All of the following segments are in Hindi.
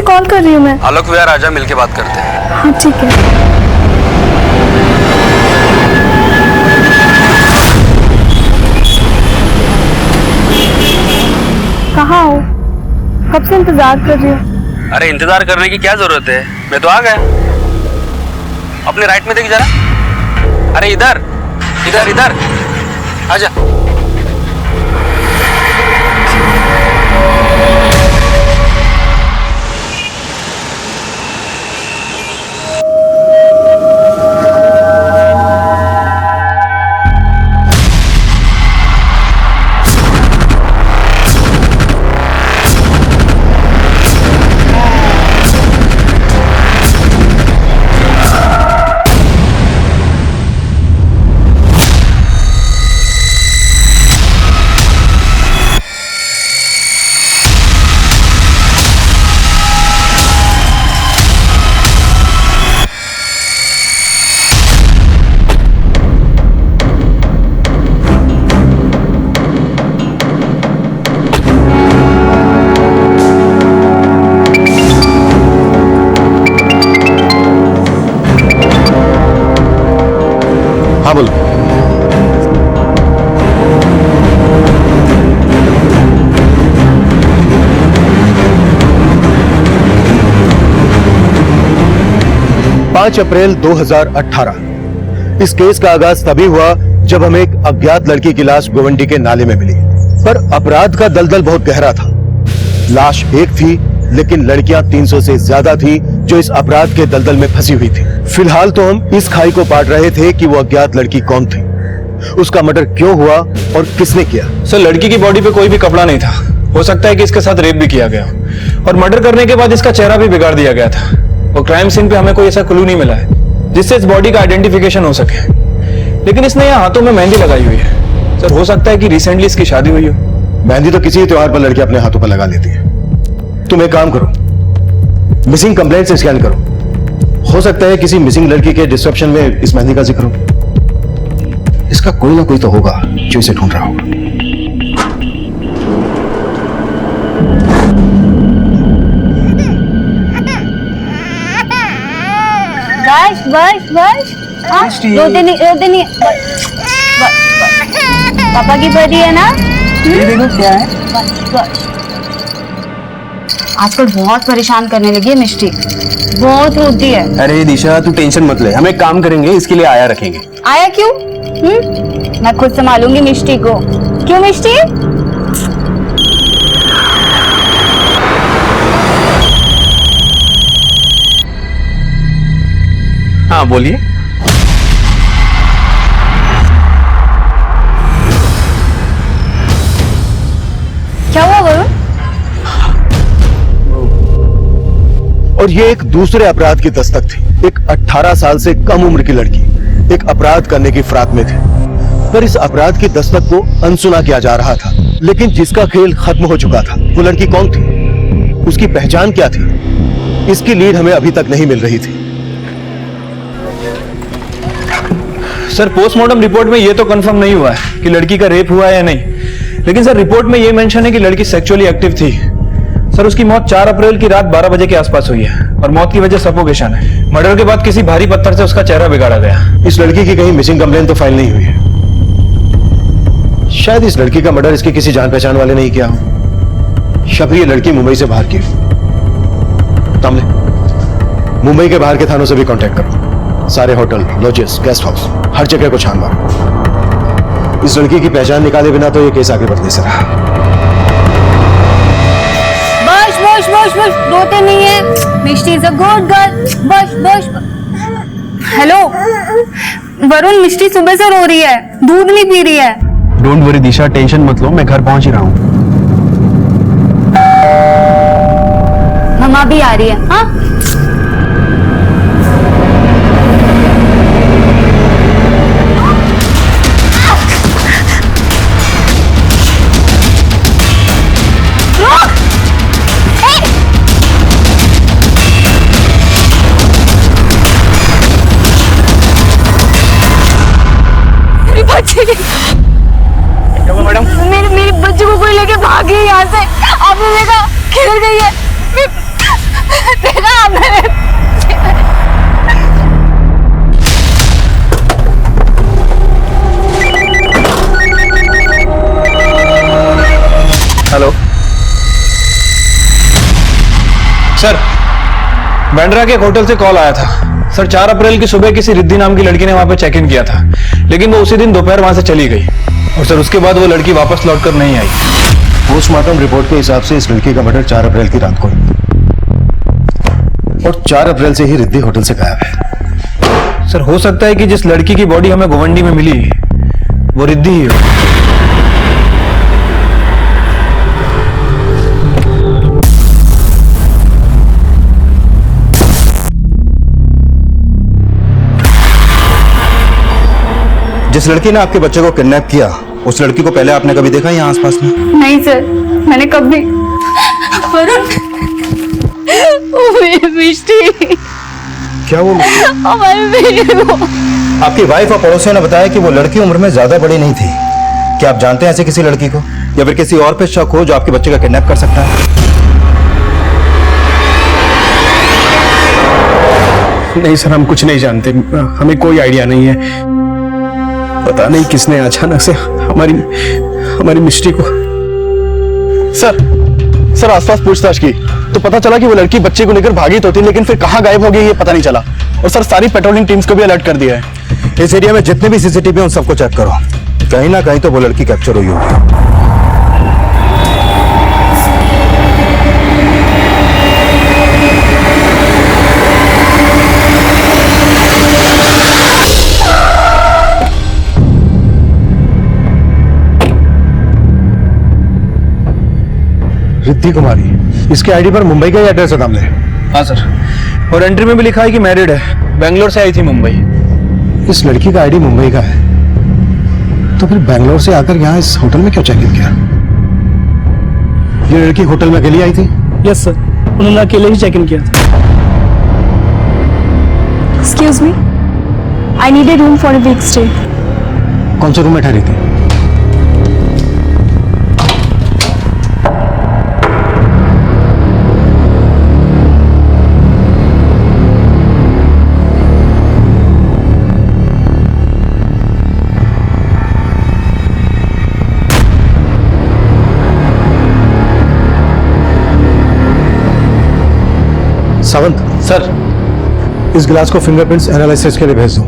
कॉल कर रही हूँ मैं। आलोक विहार आजा, मिलके बात करते हैं। हाँ ठीक है। कहाँ हो? कब से इंतजार कर रही हूँ। अरे इंतजार करने की क्या जरूरत है, मैं तो आ गया। अपने राइट में देख जरा। अरे इधर इधर इधर आजा। हाँ बोलो। पांच अप्रैल 2018 इस केस का आगाज तभी हुआ जब हमें एक अज्ञात लड़की की लाश गोवंडी के नाले में मिली। पर अपराध का दलदल बहुत गहरा था। लाश एक थी, लेकिन लड़कियां 300 से ज्यादा थी जो इस अपराध के दलदल में फंसी हुई थी। फिलहाल तो हम इस खाई को पाट रहे थे कि वो अज्ञात लड़की कौन थी, उसका मर्डर क्यों हुआ और किसने किया। सर, लड़की की बॉडी पे कोई भी कपड़ा नहीं था। हो सकता है कि इसके साथ रेप भी किया गया और मर्डर करने के बाद इसका चेहरा भी बिगाड़ दिया गया था। और क्राइम सीन पे हमें कोई ऐसा क्लू नहीं मिला है जिससे इस बॉडी का आइडेंटिफिकेशन हो सके। लेकिन इसने यहाँ हाथों में मेहंदी लगाई हुई है। सर, हो सकता है कि रिसेंटली इसकी शादी हुई हो। मेहंदी तो किसी त्योहार पर लड़की अपने हाथों पर लगा लेती है। तुम एक काम करो, मिसिंग कंप्लेंट से स्कैन करो। हो सकता है किसी मिसिंग लड़की के डिस्क्रिप्शन में इस मेहंदी का जिक्र हो। इसका कोई ना कोई तो होगा जो इसे ढूंढ रहा होगा। बस बस बस। रोते नहीं। पापा की बड़ी है ना। ये देखो क्या है। बस। आजकल बहुत परेशान करने लगी है मिष्टी, बहुत रोती है। अरे दिशा, तू टेंशन मत ले, हम एक काम करेंगे, इसके लिए आया रखेंगे। आया क्यों? मैं खुद संभालूंगी मिष्टी को। क्यों मिष्टी? हाँ बोलिए। क्या हुआ वरुण? और ये एक दूसरे अपराध की दस्तक थी। एक 18 साल से कम उम्र की लड़की एक अपराध करने की फिराक में थी, पर इस अपराध की दस्तक को अनसुना किया जा रहा था। लेकिन जिसका खेल खत्म हो चुका था, वो लड़की कौन थी, उसकी पहचान क्या थी, इसकी लीड हमें अभी तक नहीं मिल रही थी। सर, पोस्टमार्टम रिपोर्ट में ये तो कंफर्म नहीं हुआ है कि लड़की का रेप हुआ है या नहीं। लेकिन सर, रिपोर्ट में ये मेंशन है कि लड़की सेक्सुअली एक्टिव थी। सर, उसकी मौत 4 अप्रैल की रात 12 बजे के आसपास हुई है और मौत की वजह सफोकेशन है। मर्डर के बाद किसी भारी पत्थर से उसका चेहरा बिगाड़ा गया। इस लड़की की कहीं मिसिंग कंप्लेंट तो फाइल नहीं हुई है। शायद इस लड़की का मर्डर इसके किसी जान पहचान वाले नहीं किया हो। शबरी ये लड़की मुंबई से बाहर की। तामले, मुंबई के बाहर के थानों से भी कांटेक्ट करो। सारे होटल, लॉजेस, गेस्ट हाउस, हर जगह को छान मारो। इस लड़की की पहचान निकाले बिना तो ये केस आगे बढ़ने से रहा। बस रोते नहीं है। मिष्टी इज अ गुड गर्ल। बस। हेलो वरुण, मिष्टी सुबह से रो रही है, दूध नहीं पी रही है। डोंट वरी दिशा, टेंशन मत लो, मैं घर पहुंच ही रहा हूँ। मम्मा भी आ रही है। हाँ मैडम, मेरे बच्चे को कोई लेके भाग गई यहाँ से। आपने देखा, खेल गई है। देखा आपने? हेलो सर, बांद्रा के एक होटल से कॉल आया था सर। 4 अप्रैल की सुबह किसी रिद्धि नाम की लड़की ने वहां पे चेक इन किया था, लेकिन वो उसी दिन दोपहर वहां से चली गई और सर उसके बाद वो लड़की वापस लौटकर नहीं आई। पोस्टमार्टम रिपोर्ट के हिसाब से इस लड़की का मर्डर 4 अप्रैल की रात को हुआ और 4 अप्रैल से ही रिद्धि होटल से गायब है। सर हो सकता है कि जिस लड़की की बॉडी हमें गोवंडी में मिली वो रिद्धि ही हो। जिस लड़की ने आपके बच्चे को किडनैप किया, उस लड़की को पहले आपने कभी देखा यहाँ आसपास में? नहीं सर, मैंने कभी। वरुण, वो मिष्टी, क्या वो हमारी बेटी वो। आपकी वाइफ और पड़ोसियों ने बताया कि वो लड़की उम्र में ज्यादा बड़ी नहीं थी। क्या आप जानते हैं ऐसे किसी लड़की को, या फिर किसी और पे शक हो जो आपके बच्चे का किडनैप कर सकता है? नहीं सर, हम कुछ नहीं जानते, हमें कोई आइडिया नहीं है। पता नहीं किसने अचानक से हमारी मिष्टी को। सर आसपास पूछताछ की तो पता चला कि वो लड़की बच्चे को लेकर भागी तो थी, लेकिन फिर कहाँ गायब हो गई ये पता नहीं चला। और सर सारी पेट्रोलिंग टीम्स को भी अलर्ट कर दिया है। इस एरिया में जितने भी सीसीटीवी हैं उन सबको चेक करो, कहीं ना कहीं तो वो लड़की कैप्चर हुई होगी। रिद्धि कुमारी, इसके आईडी पर मुंबई का ही एड्रेस है सामने। हाँ सर, और एंट्री में भी लिखा है कि मैरिड है, बेंगलोर से आई थी मुंबई। इस लड़की का आईडी मुंबई का है, तो फिर बेंगलोर से आकर यहाँ इस होटल में क्यों चेक इन किया? ये लड़की होटल में अकेली आई थी? यस सर, उन्होंने अकेले ही चेक इन किया था। Excuse me, I need a room for a week stay. कौन से रूम में ठहरी थी? सावंत सर इस गिलास को फिंगरप्रिंट्स एनालिसिस के लिए भेज दो।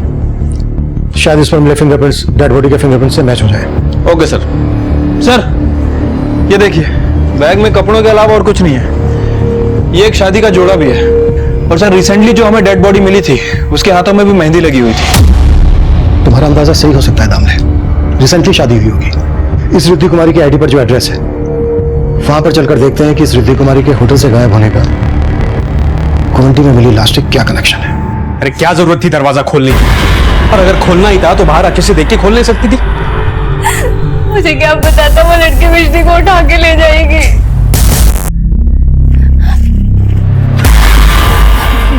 शायद इस पर मिले फिंगरप्रिंट्स डेड बॉडी के फिंगरप्रिंट्स से मैच हो जाए। Okay sir. सर ये देखिए, बैग में कपड़ों के अलावा और कुछ नहीं है। ये एक शादी का जोड़ा भी है, और सर रिसेंटली जो हमें डेड बॉडी मिली थी उसके हाथों में भी मेहंदी लगी हुई थी। तुम्हारा अंदाजा सही हो सकता है दामले, रिसेंटली शादी हुई होगी। इस रिद्धि कुमारी की आईडी पर जो एड्रेस है वहां पर चलकर देखते हैं कि इस रिद्धि कुमारी के होटल से गायब होने का गोवंडी में मिली लाश से क्या कनेक्शन है। अरे क्या जरूरत थी दरवाजा खोलने की? और अगर खोलना ही था तो बाहर अच्छे से देख के खोल नहीं सकती थी? मुझे क्या पता था वो लड़की मिष्टी को उठा के ले जाएगी।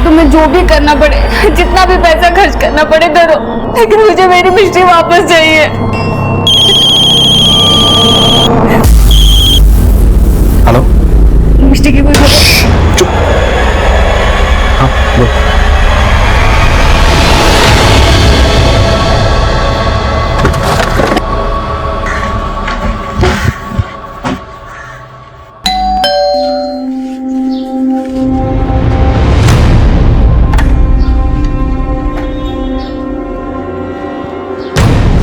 तुम्हें जो भी करना पड़े, जितना भी पैसा खर्च करना पड़े करो, लेकिन मुझे मेरी मिष्टी वापस चाहिए। हेलो, मिष्टी की कोई खबर? चुप। हाँ बोल।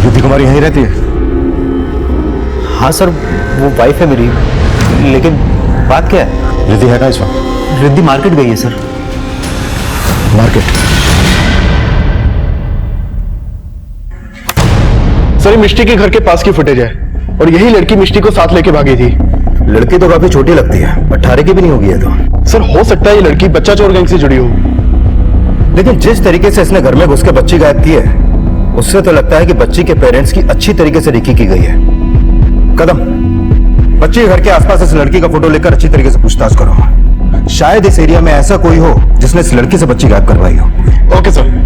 रिद्धि कुमारी यहीं रहती है? हाँ सर, वो वाइफ है मेरी, लेकिन बात क्या है? रिद्धि है ना इस वक्त? रिद्धि मार्केट गई है सर। मार्केट? सर ये मिष्टी के घर के पास की फुटेज है, और यही लड़की मिष्टी को साथ लेके भागी थी। लड़की तो काफी छोटी लगती है, 18 की भी नहीं होगी ये तो। सर हो सकता है ये लड़की बच्चा चोर गैंग से जुड़ी हो। लेकिन जिस तरीके से इसने घर में घुस के बच्ची गायब की है, उससे तो लगता है कि बच्ची के पेरेंट्स की अच्छी तरीके से रिकी की गई है। कदम, बच्ची के घर के आसपास इस लड़की का फोटो लेकर अच्छी तरीके से पूछताछ करो। शायद इस एरिया में ऐसा कोई हो जिसने इस लड़की से बच्ची गायब करवाई हो। Okay sir.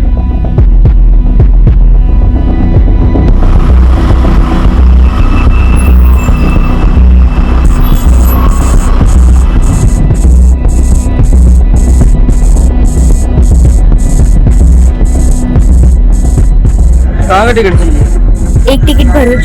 का टिकट चाहिए? एक टिकट भरूच।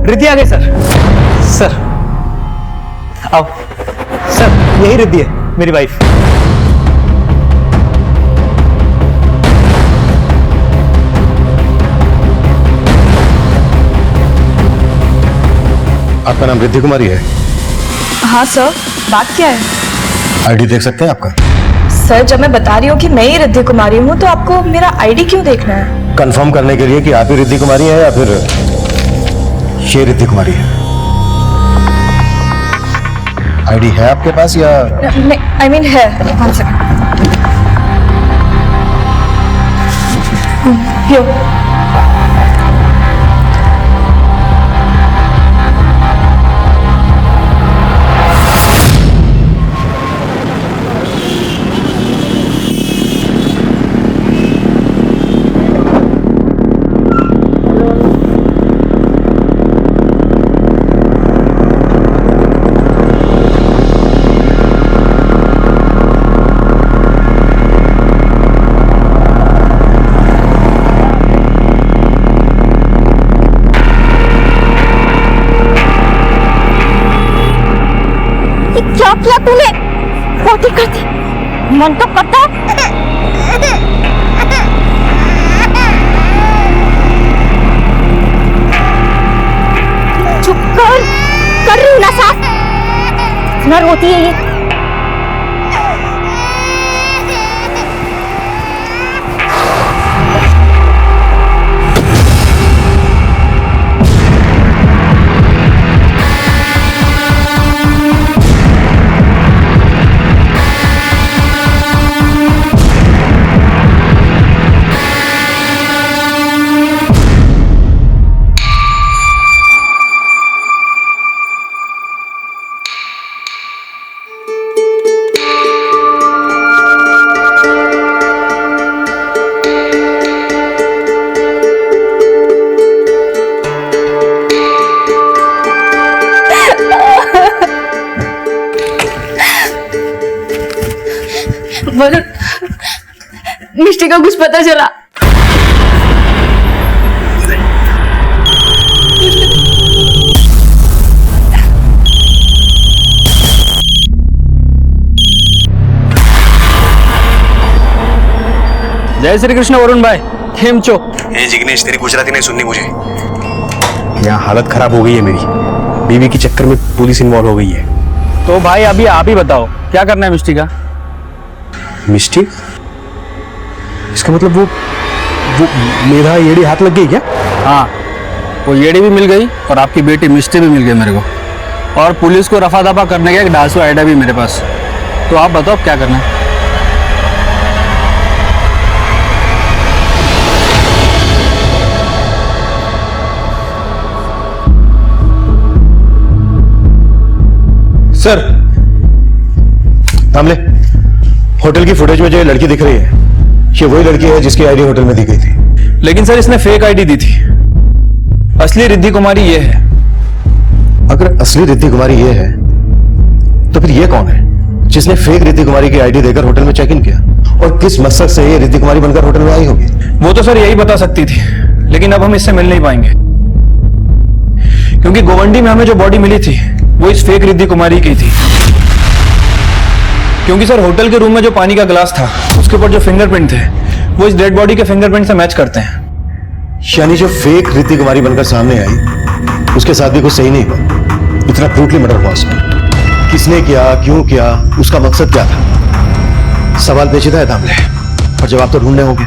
रिद्धि आ गए सर। सर आओ। सर यही रिद्धि है, मेरी वाइफ। आपका नाम रिद्धि कुमारी है? हाँ सर, बात क्या है? आईडी देख सकते हैं आपका? सर जब मैं बता रही हूँ कि मैं ही रिद्धि कुमारी हूँ तो आपको मेरा आईडी क्यों देखना है? कंफर्म करने के लिए कि आप ही रिद्धि कुमारी है या फिर ये रिद्धि कुमारी है। आईडी है आपके पास या? आई मीन है। 1 सेकंड। यो। क्या किया तूने? पोती करती मन तो करता। चुप कर रही हूँ ना सास। इतना रोती है ये। वरुण, मिष्टी का कुछ पता चला? जय श्री कृष्ण वरुण भाई, केम छो? ए जिग्नेश, तेरी गुजराती नहीं सुननी मुझे। यहाँ हालत खराब हो गई है मेरी। बीवी के चक्कर में पुलिस इन्वॉल्व हो गई है। तो भाई अभी आप ही बताओ क्या करना है मिष्टी का? मिष्टी? इसका मतलब वो मेरा येड़ी हाथ लग गई क्या? हाँ, वो येड़ी भी मिल गई और आपकी बेटी मिष्टी भी मिल गई मेरे को। और पुलिस को रफा दफा करने का एक डासू आइडिया भी मेरे पास। तो आप बताओ क्या करना है? सर थामले, होटल की फुटेज में जो ये लड़की दिख रही है, ये वही लड़की है जिसकी आईडी होटल में दी गई थी। लेकिन सर इसने फेक आईडी दी थी। असली रिद्धि कुमारी ये है। अगर असली रिद्धि कुमारी ये है तो फिर ये कौन है जिसने फेक रिद्धि कुमारी की आईडी देकर होटल में चेक इन किया? और किस मकसद से ये रिद्धि कुमारी बनकर होटल में आई होगी? वो तो सर यही बता सकती थी, लेकिन अब हम इससे मिल नहीं पाएंगे क्योंकि गोवंडी में हमें जो बॉडी मिली थी वो इस फेक रिद्धि कुमारी की थी। क्योंकि सर होटल के रूम में जो पानी का गिलास था उसके ऊपर जो फिंगरप्रिंट थे वो इस डेड बॉडी के फिंगरप्रिंट से मैच करते हैं। यानी जो फेक रिद्धि कुमारी बनकर सामने आई उसके साथ भी कुछ सही नहीं हुआ। इतना ब्रूटली मर्डर हुआ उसका। किसने किया, क्यों किया, उसका मकसद क्या था? सवाल पेचीदा है दामले, और जवाब तो ढूंढने होंगे।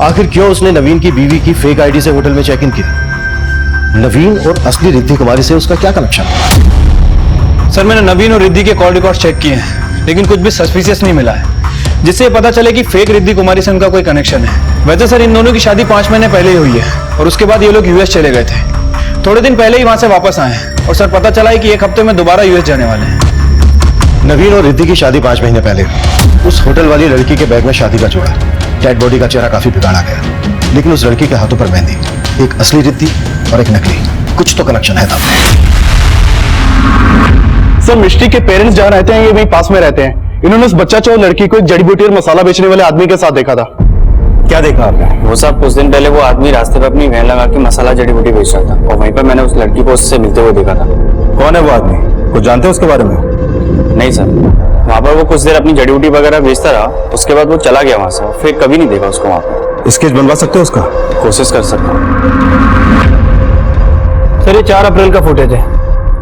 आखिर क्यों उसने नवीन की बीवी की फेक आईडी से होटल में चेक इन किया? नवीन और असली रिद्धि कुमारी से उसका क्या कनेक्शन? सर मैंने नवीन और रिद्धि के कॉल रिकॉर्ड चेक किए हैं, लेकिन कुछ भी सस्पिशियस नहीं मिला है जिससे ये पता चले कि फेक रिद्धि कुमारी से उनका कोई कनेक्शन है। वैसे सर इन दोनों की शादी 5 महीने पहले ही हुई है और उसके बाद ये लोग यूएस चले गए थे। थोड़े दिन पहले ही वहां से वापस आए हैं और सर पता चला है कि 1 हफ्ते में दोबारा यूएस जाने वाले हैं। नवीन और रिद्धि की शादी 5 महीने पहले हुई। उस होटल वाली लड़की के बैग में शादी का जोड़ा, डेड बॉडी का चेहरा काफी बिगाड़ा गया, लेकिन उस लड़की के हाथों पर मेहंदी, एक असली रिद्धि और एक नकली, कुछ तो कनेक्शन है था। सर मिष्टी के पेरेंट्स जहाँ रहते हैं ये वहीं पास में रहते हैं। इन्होंने उस बच्चा चोर लड़की को एक जड़ी बूटी और मसाला बेचने वाले आदमी के साथ देखा था। क्या देखा आपने? वो साहब कुछ दिन पहले वो आदमी रास्ते पे अपनी वैन लगा के मसाला जड़ी बूटी बेच रहा था और वहीं पर मैंने उस लड़की को उससे मिलते हुए देखा था। कौन है वो आदमी? कुछ जानते हैं उसके बारे में? नहीं सर, वहाँ पर वो कुछ देर अपनी जड़ी बूटी वगैरह बेचता रहा, उसके बाद वो चला गया वहाँ से, फिर कभी नहीं देखा उसको वहाँ पर। स्केच बनवा सकते हो उसका? कोशिश कर सकता हूँ। सर ये 4 अप्रैल का फुटेज है।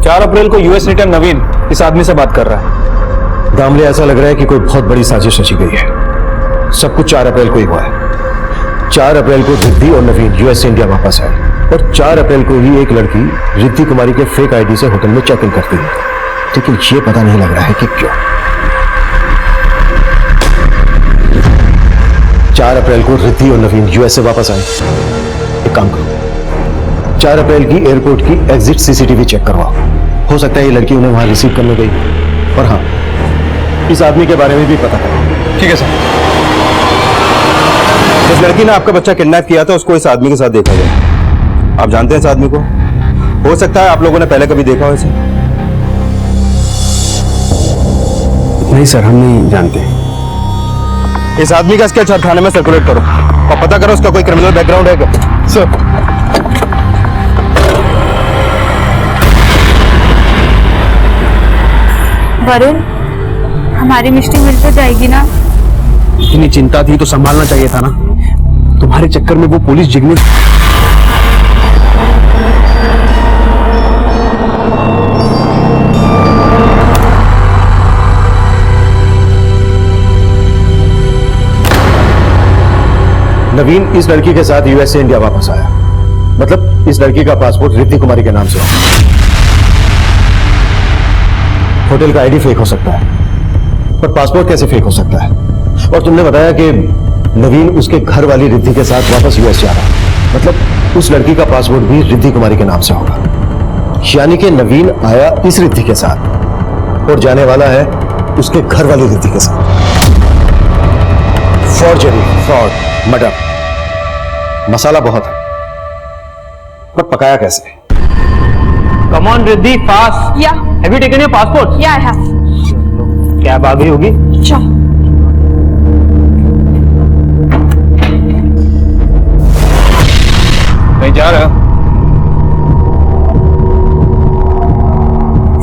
4 अप्रैल को यूएस रिटर्न नवीन इस आदमी से बात कर रहा है। दामले ऐसा लग रहा है कि कोई बहुत बड़ी साजिश रची गई है। सब कुछ 4 अप्रैल को ही हुआ है। 4 अप्रैल को रिद्धि और नवीन यूएस से इंडिया वापस आए और 4 अप्रैल को ही एक लड़की रिद्धि कुमारी के फेक आईडी से होटल में चेक इन करती है, लेकिन ये पता नहीं लग रहा है कि क्यों। 4 अप्रैल को रिद्धि और नवीन यूएस से वापस आए। एक काम करो, 4 अप्रैल की एयरपोर्ट की एग्जिट सीसीटीवी चेक करवाओ। हो सकता है ये लड़की उन्हें वहां रिसीव करने गई। और हाँ, इस आदमी के बारे में भी पता करो। ठीक है सर। जिस लड़की ने आपका बच्चा किडनैप किया था उसको इस आदमी के साथ देखा गया। आप जानते हैं इस आदमी को? हो सकता है आप लोगों ने पहले कभी देखा हो इसे। नहीं सर, हम नहीं जानते। इस आदमी का स्केच हर थाने में सर्कुलेट करो और पता करो उसका कोई क्रिमिनल बैकग्राउंड है क्या। सर वरुण, हमारी मिष्टी मिल तो जाएगी ना? इतनी चिंता थी तो संभालना चाहिए था ना। तुम्हारे चक्कर में वो पुलिस जिग्नेश। नवीन इस लड़की के साथ यूएस से इंडिया वापस आया, मतलब इस लड़की का पासपोर्ट रिद्धि कुमारी के नाम से है। होटल का आईडी फेक हो सकता है, पर पासपोर्ट कैसे फेक हो सकता है? और तुमने बताया कि नवीन उसके घर वाली रिद्धि के साथ वापस यूएस जा रहा है, मतलब उस लड़की का पासपोर्ट भी रिद्धि कुमारी के नाम से होगा। यानी कि नवीन आया इस रिद्धि के साथ और जाने वाला है उसके घर वाली रिद्धि के साथ। फॉर्जरी, फ्रॉड, मर्डर, मसाला बहुत है, पर पकाया कैसे? Come on Riddhi, fast. Ya have you taken your passport? Ya I have. Cab आ गई होगी। अच्छा, नहीं जा रहा।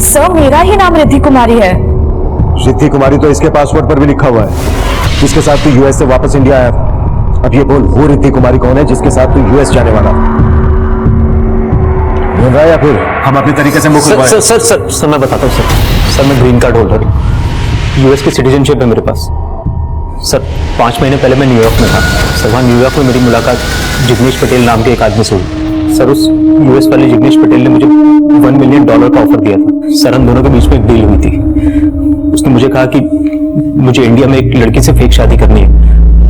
सर मेरा ही नाम रिद्धि कुमारी है। रिद्धि कुमारी तो इसके पासपोर्ट पर भी लिखा हुआ है, जिसके साथ तू यूएस से वापस इंडिया आया था। अब ये बोल, वो रिद्धि कुमारी कौन है जिसके साथ तू यूएस जाने वाला था? बोल रहा है या फिर हम अपने तरीके से मुंह खुलवाएं? सर मैं बताता हूँ सर मैं ग्रीन कार्ड होल्डर हूँ। यूएस की सिटीजनशिप है मेरे पास। सर 5 महीने पहले मैं न्यूयॉर्क में था। सर वहाँ न्यूयॉर्क में मेरी मुलाकात जिग्नेश पटेल नाम के एक आदमी से हुई। सर उस यूएस वाले जिग्नेश पटेल ने मुझे $1 मिलियन का ऑफर दिया था। सर हम दोनों के बीच में एक डील हुई थी। उसने मुझे कहा कि मुझे इंडिया में एक लड़की से फेक शादी करनी है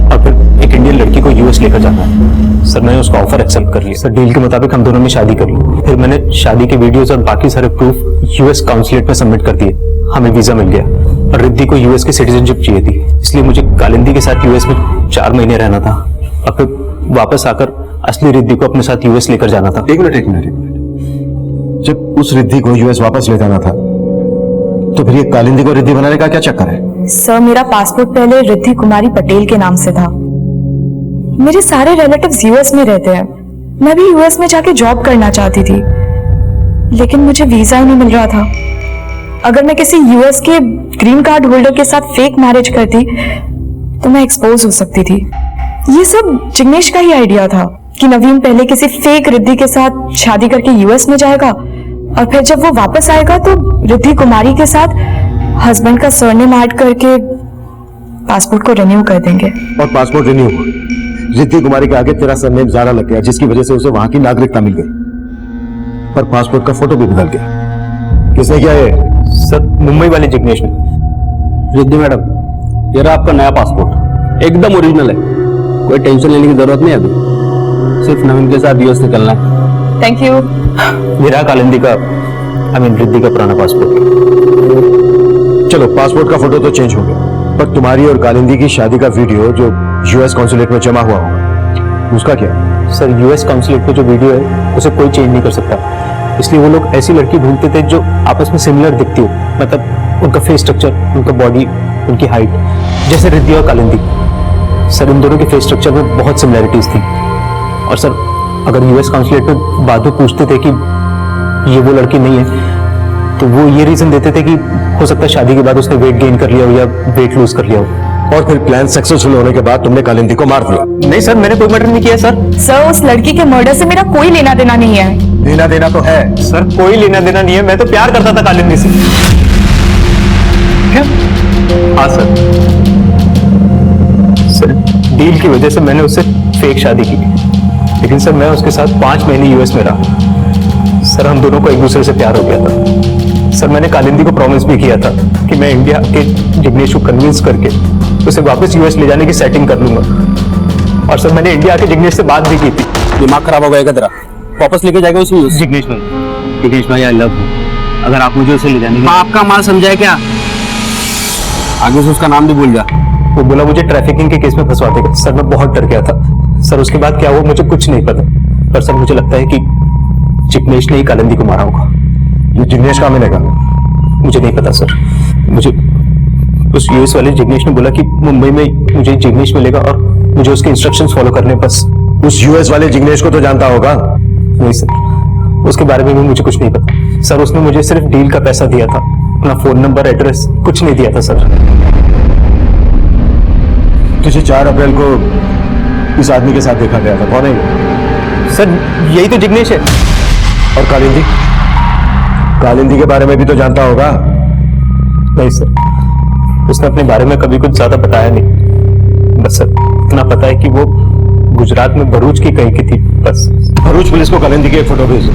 और फिर एक इंडियन लड़की को यूएस लेकर जाना है। सर मैंने उसका ऑफर एक्सेप्ट कर लिया। सर डील के मुताबिक हम दोनों ने शादी कर ली। फिर मैंने शादी के वीडियोस और बाकी सारे प्रूफ यूएस काउंसुलेट में सबमिट कर दिए। हमें वीजा मिल गया और रिद्धि को यूएस की सिटीजनशिप चाहिए थी, इसलिए मुझे कालिंदी के साथ यूएस में 4 महीने रहना था और फिर वापस आकर असली रिद्धि को अपने साथ यूएस लेकर जाना था। एक मिनट। जब उस रिद्धि को यूएस वापस ले जाना था तो फिर ये कालिंदी को रिद्धि बनाने का क्या चक्कर है? सर मेरा पासपोर्ट पहले रिद्धि कुमारी पटेल के नाम से था। मेरे सारे रिलेटिव्स यूएस में रहते हैं। मैं भी यूएस में जाके जॉब करना चाहती थी, लेकिन मुझे वीजा ही नहीं मिल रहा था। अगर मैं किसी यूएस के ग्रीन कार्ड होल्डर के साथ फेक मैरिज करती तो मैं एक्सपोज हो सकती थी। ये सब जिग्नेश का ही आइडिया था कि नवीन पहले किसी फेक रिद्धि के साथ शादी करके यूएस में जाएगा और फिर जब वो वापस आएगा तो रिद्धि कुमारी के साथ हस्बैंड का सरनेम ऐड करके पासपोर्ट को रिन्यू कर देंगे। और पासपोर्ट रिन्यू हुआ, रिद्धि कुमारी के आगे तेरा सरनेम ज़ारा लग गया, जिसकी वजह से उसे वहां की नागरिकता मिल गई, पर पासपोर्ट का फोटो भी बदल गया। किसने किया ये? सर मुंबई वाले जिग्नेश ने। रिद्धि मैडम, ये रहा आपका नया पासपोर्ट, एकदम ओरिजिनल है। कोई टेंशन लेने की जरूरत नहीं अभी, सिर्फ नवीन के साथ यूएस निकलना है। Thank you. मेरा कालिंदी का रिद्धि का पुराना पासपोर्ट। चलो, पासपोर्ट का फोटो तो चेंज हो गया, पर तुम्हारी और कालिंदी की शादी का वीडियो जो यूएस कॉन्सुलेट में जमा हुआ होगा, उसका क्या? सर यूएस काउंसलेट पे जो वीडियो है उसे कोई चेंज नहीं कर सकता, इसलिए वो लोग ऐसी लड़की ढूंढते थे जो आपस में सिमिलर दिखती हो, मतलब उनका फेस स्ट्रक्चर, उनका बॉडी, उनकी हाइट, जैसे रिद्धि और कालिंदी। सर इन दोनों के फेस स्ट्रक्चर में बहुत सिमिलैरिटीज थी। और सर अगर यूएस काउंसलेट में बाद में पूछते थे कि ये वो लड़की नहीं है, तो वो ये रीजन देते थे कि हो सकता है शादी के बाद उसने वेट गेन कर लिया हो या वेट लूज कर लिया हो। और फिर प्लान सक्सेसफुल होने के बाद तुमने कालिंदी को मार दिया? नहीं सर, मैंने कोई मर्डर नहीं किया सर। सर उस लड़की के मर्डर से मेरा कोई लेना देना नहीं है। लेना देना तो है सर, कोई लेना देना नहीं है, मैं तो प्यार करता था कालिंदी से। क्या? हाँ सर। सर डील की वजह से मैंने उससे फेक शादी की, लेकिन सर मैं उसके साथ 5 महीने यूएस में रहा। सर हम दोनों को एक दूसरे से प्यार हो गया था। सर मैंने कालिंदी को प्रॉमिस भी किया था कि मैं इंडिया के जिग्नेश को कन्विंस करके उसे वापस यूएस ले जाने की सेटिंग कर लूंगा। और सर मैंने इंडिया आके जिग्नेश से बात भी की थी। दिमाग खराब हो गएगा तेरा, वापस लेके जाएगा उसे यूएस? जिग्नेश भाई आई लव यू, अगर आप मुझे उसे ले जाने के आपका माल समझाए क्या? आगे से उसका नाम भी भूल जा। वो बोला मुझे ट्रैफिकिंग के केस में फंसवा देगा। सर मैं बहुत डर गया था। सर उसके बाद क्या हुआ मुझे कुछ नहीं पता, पर सर मुझे लगता है कि जिग्नेश ने ही कालिंदी को मारा होगा। ये जिग्नेश कहाँ मिलेगा? मुझे नहीं पता सर। मुझे उस यूएस वाले जिग्नेश ने बोला कि मुंबई में मुझे जिग्नेश मिलेगा और मुझे उसके इंस्ट्रक्शंस फॉलो करने, बस। उस यूएस वाले जिग्नेश को तो जानता होगा? नहीं सर, उसके बारे में भी मुझे कुछ नहीं पता। सर उसने मुझे सिर्फ डील का पैसा दिया था, अपना फोन नंबर, एड्रेस कुछ नहीं दिया था सर। तुझे 4 अप्रैल को इस आदमी के साथ देखा गया था, कौन है ये? सर यही तो जिग्नेश है। और कालिंदी? कालिंदी के बारे में भी तो जानता होगा? नहीं सर, उसने अपने बारे में कभी कुछ ज्यादा बताया नहीं। बस सर इतना पता है कि वो गुजरात में भरूच की कहीं की थी, बस। भरूच पुलिस को कालिंदी की एक फोटो भेज दो,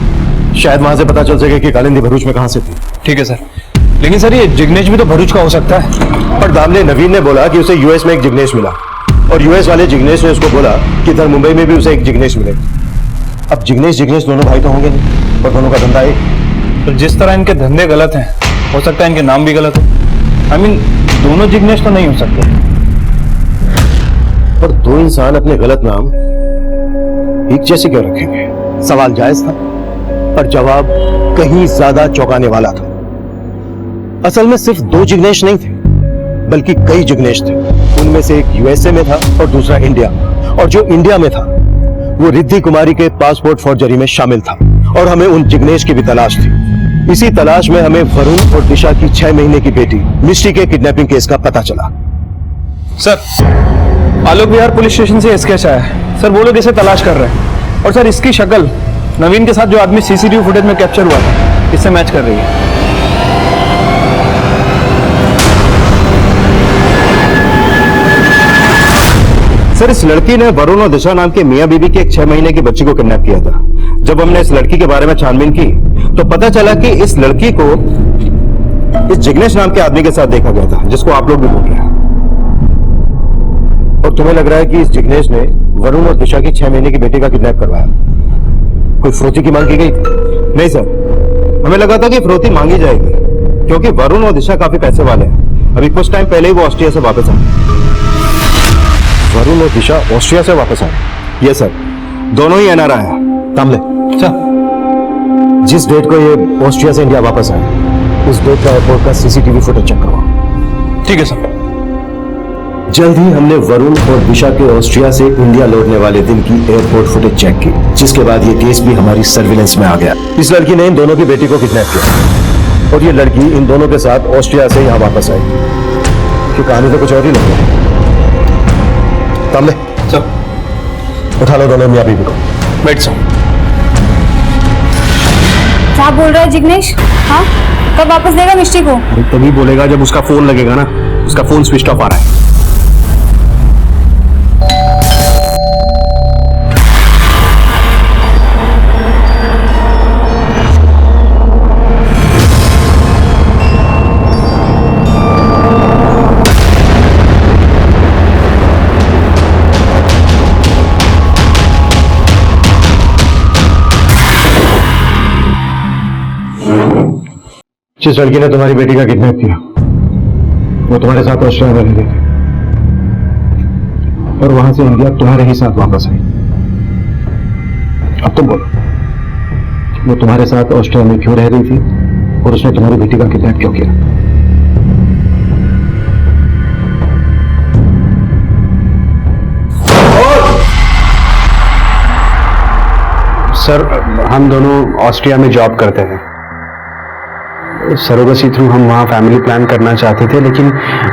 शायद वहां से पता चल सके कि कालिंदी भरूच में कहां से थी। ठीक है सर, लेकिन सर ये जिग्नेश भी तो भरूच का हो सकता है। पर दामले नवीन ने बोला कि उसे यूएस में एक जिग्नेश मिला, और यूएस वाले जिग्नेश ने उसको बोला कि इधर मुंबई में भी उसे एक जिग्नेश मिलेगा। अब जिग्नेश दोनों भाई तो होंगे नहीं, और दोनों का धंधा एक। तो जिस तरह इनके धंधे गलत हैं, हो सकता है इनके नाम भी गलत हो। आई मीन दोनों जिग्नेश तो नहीं हो सकते। पर 2 इंसान अपने गलत नाम एक जैसे क्यों रखेंगे? सवाल जायज था, पर जवाब कहीं ज्यादा चौंकाने वाला था। असल में सिर्फ 2 जिग्नेश नहीं थे, बल्कि कई जिग्नेश थे। उनमें से एक यूएसए में था और दूसरा इंडिया, और जो इंडिया में था वो रिद्धि कुमारी के पासपोर्ट फॉर्जरी में शामिल था। और हमें उन जिग्नेश की भी तलाश थी। इसी तलाश में हमें वरुण और दिशा की 6 महीने की बेटी मिष्टी के किडनैपिंग केस का पता चला। सर आलोक विहार पुलिस स्टेशन से स्केच आया है सर, वो लोग इसे तलाश कर रहे हैं। और सर इसकी शक्ल नवीन के साथ जो आदमी सीसीटीवी फुटेज में कैप्चर हुआ था इससे मैच कर रही है। सर इस लड़की ने वरुण और दिशा नाम के मियां बीबी की एक 6 महीने की बच्ची को किडनैप किया था। जब हमने इस लड़की के बारे में छानबीन की तो पता चला कि इस लड़की को इस जिग्नेश नाम के आदमी के साथ देखा गया था, जिसको आप लोग भी बोल रहे हैं। और तुम्हें लग रहा है कि इस जिग्नेश ने वरुण और दिशा की 6 महीने की बेटी का किडनैप करवाया? कोई फ्रोती की मांग की गई? नहीं सर, हमें लगा था कि फ्रोती मांगी जाएगी, क्योंकि वरुण और दिशा काफी पैसे वाले हैं। अभी कुछ टाइम पहले ही वो ऑस्ट्रिया से वापस आए। वरुण और दिशा ऑस्ट्रिया से वापस आए? ये सर, दोनों ही एनआरआई हैं। तामले, जिस डेट को ये ऑस्ट्रिया से इंडिया वापस आए उस डेट का एयरपोर्ट का सीसीटीवी फुटेज चेक करवाओ। ठीक है सर। जल्द ही हमने वरुण और दिशा के ऑस्ट्रिया से इंडिया लौटने वाले दिन की एयरपोर्ट फुटेज चेक की, जिसके बाद ये केस भी हमारी सर्विलेंस में आ गया। इस लड़की ने इन दोनों की बेटी को किडनैप किया और ये लड़की इन दोनों के साथ ऑस्ट्रिया से यहाँ वापस आई। कि कहानी तो कुछ और ही नहीं है। तामले, उठा लो दोनों मियां बीबी को। बैठ सर। क्या बोल रहा है जिग्नेश? हाँ, कब वापस देगा मिष्टी को? तभी बोलेगा जब उसका फोन लगेगा ना। उसका फोन स्विच ऑफ आ रहा है। जिस लड़की ने तुम्हारी बेटी का किडनैप किया वो तुम्हारे साथ ऑस्ट्रेलिया में रहती थी और वहां से इंडिया तुम्हारे ही साथ वापस आई। अब तुम बोलो, वो तुम्हारे साथ ऑस्ट्रेलिया में क्यों रह रही थी और उसने तुम्हारी बेटी का किडनैप क्यों किया? सर, हम दोनों ऑस्ट्रिया में जॉब करते हैं। सरोगेसी थ्रू हम वहाँ फैमिली प्लान करना चाहते थे, लेकिन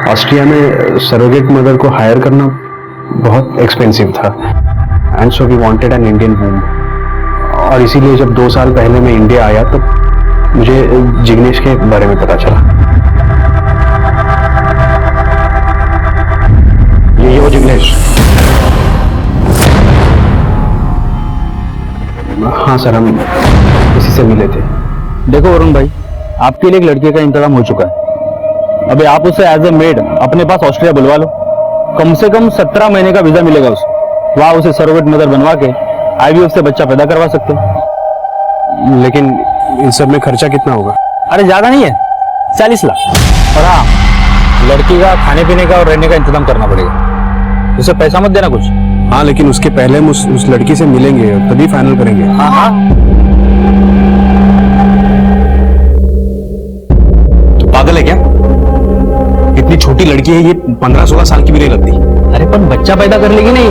ऑस्ट्रिया में सरोगेट मदर को हायर करना बहुत एक्सपेंसिव था, and so we wanted an Indian womb. और इसीलिए जब 2 साल पहले मैं इंडिया आया तो मुझे जिग्नेश के बारे में पता चला। ये वो जिग्नेश? हाँ सर, हम इसी से मिले थे। देखो वरुण भाई, आपके लिए एक लड़के का इंतजाम हो चुका है। अभी आप उसे एज ए मेड अपने पास ऑस्ट्रिया बुलवा लो। कम से कम 17 महीने का वीजा मिलेगा उसे। वहां उसे सरोगेट मदर बनवा के IVF से बच्चा पैदा करवा सकते हैं। लेकिन इन सब में खर्चा कितना होगा? अरे ज्यादा नहीं है, 40 लाख। और हाँ, लड़की का खाने पीने का और रहने का इंतजाम करना पड़ेगा। उसे पैसा मत देना कुछ। हाँ, लेकिन उसके पहले हम उस लड़की से मिलेंगे, तभी फाइनल करेंगे। हाँ हाँ, तो पागल है क्या? इतनी छोटी लड़की है ये, 15-16 साल की भी नहीं लगती। अरे पर बच्चा पैदा कर लेगी नहीं,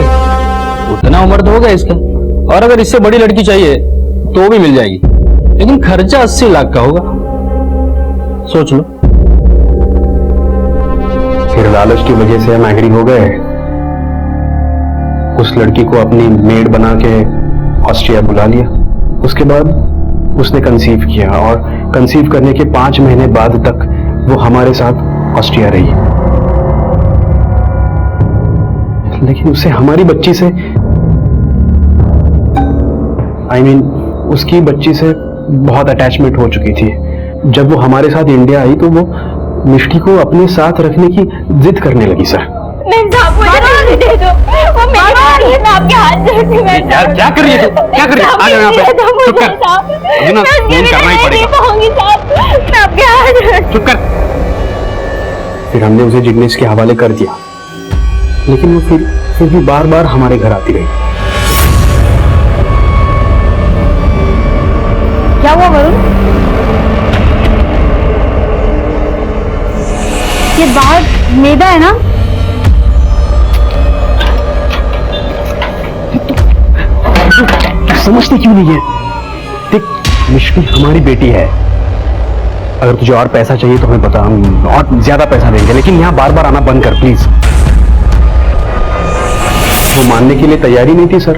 उतना उम्र तो होगा इसका। और अगर इससे बड़ी लड़की चाहिए तो भी मिल जाएगी, लेकिन खर्चा 80 लाख का होगा। सोच लो। फिर लालच की वजह से हम एग्री हो गए। उस लड़की को अपनी मेड बना के ऑस्ट्रिया बुला लिया। उसके बाद उसने कंसीव किया, और कंसीव करने के 5 महीने बाद तक वो हमारे साथ ऑस्ट्रिया रही। लेकिन उसे हमारी बच्ची से, उसकी बच्ची से बहुत अटैचमेंट हो चुकी थी। जब वो हमारे साथ इंडिया आई तो वो मिष्टी को अपने साथ रखने की जिद करने लगी। सर, मुझे दे दो, वो मेरी बेटी है, मैं आपके हाथ जोड़ती हूँ। यार क्या कर रही है तू? क्या कर रही है? आ जाओ यहाँ पे। चुप कर। अभी ना फोन करना ही पड़ेगा। मैं आपके हाथ। चुप कर। फिर हमने उसे जिग्नेश के हवाले कर दिया, लेकिन वो फिर भी बार बार हमारे घर आती रही। क्या हुआ वरुण? ये बाहर मैदा है ना? समझती क्यों नहीं है? देख, मिष्टी हमारी बेटी है। अगर तुझे और पैसा चाहिए तो हमें बता, हम और ज्यादा पैसा देंगे, लेकिन यहाँ बार बार आना बंद कर प्लीज। वो मानने के लिए तैयारी नहीं थी सर।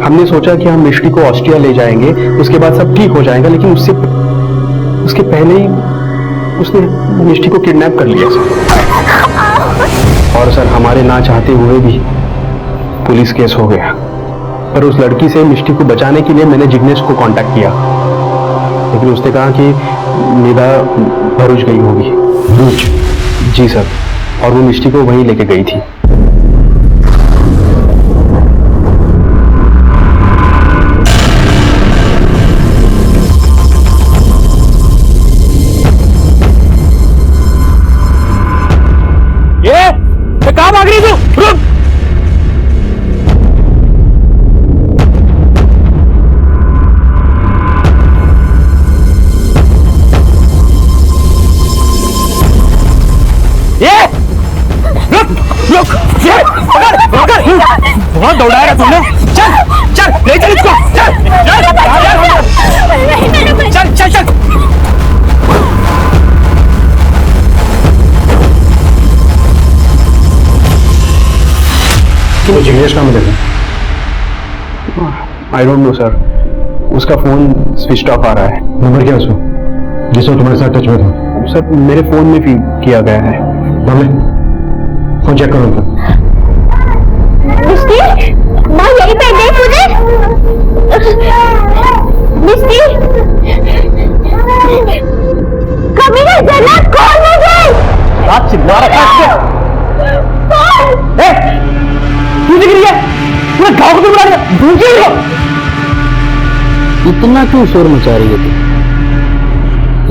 हमने सोचा कि हम मिष्टी को ऑस्ट्रिया ले जाएंगे, उसके बाद सब ठीक हो जाएगा, लेकिन उसके पहले ही उसने मिष्टी को किडनैप कर लिया सर। और सर, हमारे ना चाहते हुए भी पुलिस केस हो गया। पर उस लड़की से मिष्टी को बचाने के लिए मैंने जिग्नेश को कांटेक्ट किया, लेकिन उसने कहा कि निदा भरूच गई होगी। भरूच? जी सर, और वो मिष्टी को वहीं लेके गई थी। ये कहाँ भाग रही तू? रुक! बहुत दौड़ाया तुमने। चल चल, ले चल इसको। चल चल चल। वो जिग्नेश का मुझे आई डोंट नो सर, उसका फोन स्विच ऑफ आ रहा है। नंबर क्या उसको जिसको तुम्हारे साथ टच में था? सर, मेरे फोन में फीड किया गया है। फोन चेक करो उनका। मिष्टी, माँ यहीं पे देख मुझे। मिष्टी, कभी नहीं जाना। कौन मुझे? रात चिल्ला रखा है। तू दिख रही है? पूरा गाँव को बुला दिया। ढूंढिए लो। इतना क्यों शोर मचा रही है तू?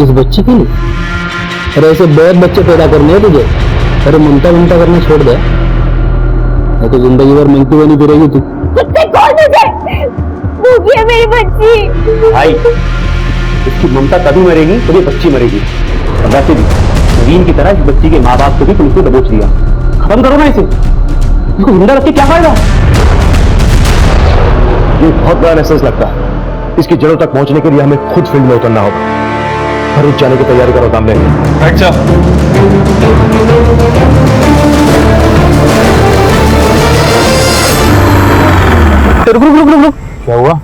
इस बच्ची के लिए? अरे ऐसे बहुत बच्चे पैदा करने हैं तुझे। अरे ममता ममता करना छोड़ दे, नहीं तो जिंदगी भर मंकी बनी फिरेगी तू। कुत्ते कौन तुझे? भूखी है मेरी बच्ची। भाई इसकी ममता तभी मरेगी जब ये बच्ची मरेगी। और वैसे भी नवीन की तरह इस बच्ची के माँ बाप को भी पुलिस ने दबोच दिया। खत्म करो ना इसे, इसको जिंदा रख के क्या फायदा। ये बहुत बड़ा एहसास लगता है। इसकी जड़ों तक पहुंचने के लिए हमें खुद फील्ड में उतरना होगा। भरूच जाने की तैयारी करो काम लेंगे। बैठ जाओ। रुक रुक रुक रुक रुक, क्या हुआ?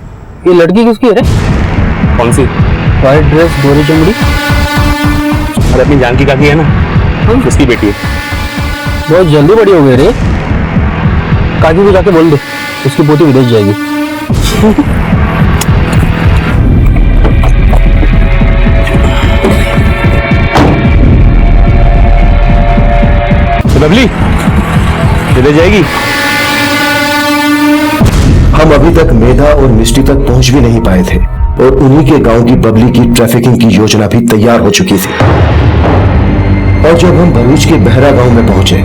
ये लड़की किसकी है रे? कौन सी? व्हाइट ड्रेस, गोरी चमड़ी। अरे अपनी जानकी काकी है ना, उसकी बेटी है। बहुत जल्दी बड़ी हो गई रे। काकी को जाके बोल दे, उसकी पोती विदेश जाएगी। तो बबली विदेश जाएगी। हम अभी तक मेधा और मिष्टी तक पहुंच भी नहीं पाए थे और उन्हीं के गांव की बबली की ट्रैफिकिंग की योजना भी तैयार हो चुकी थी। और जब हम भरूच के बहरा गांव में पहुंचे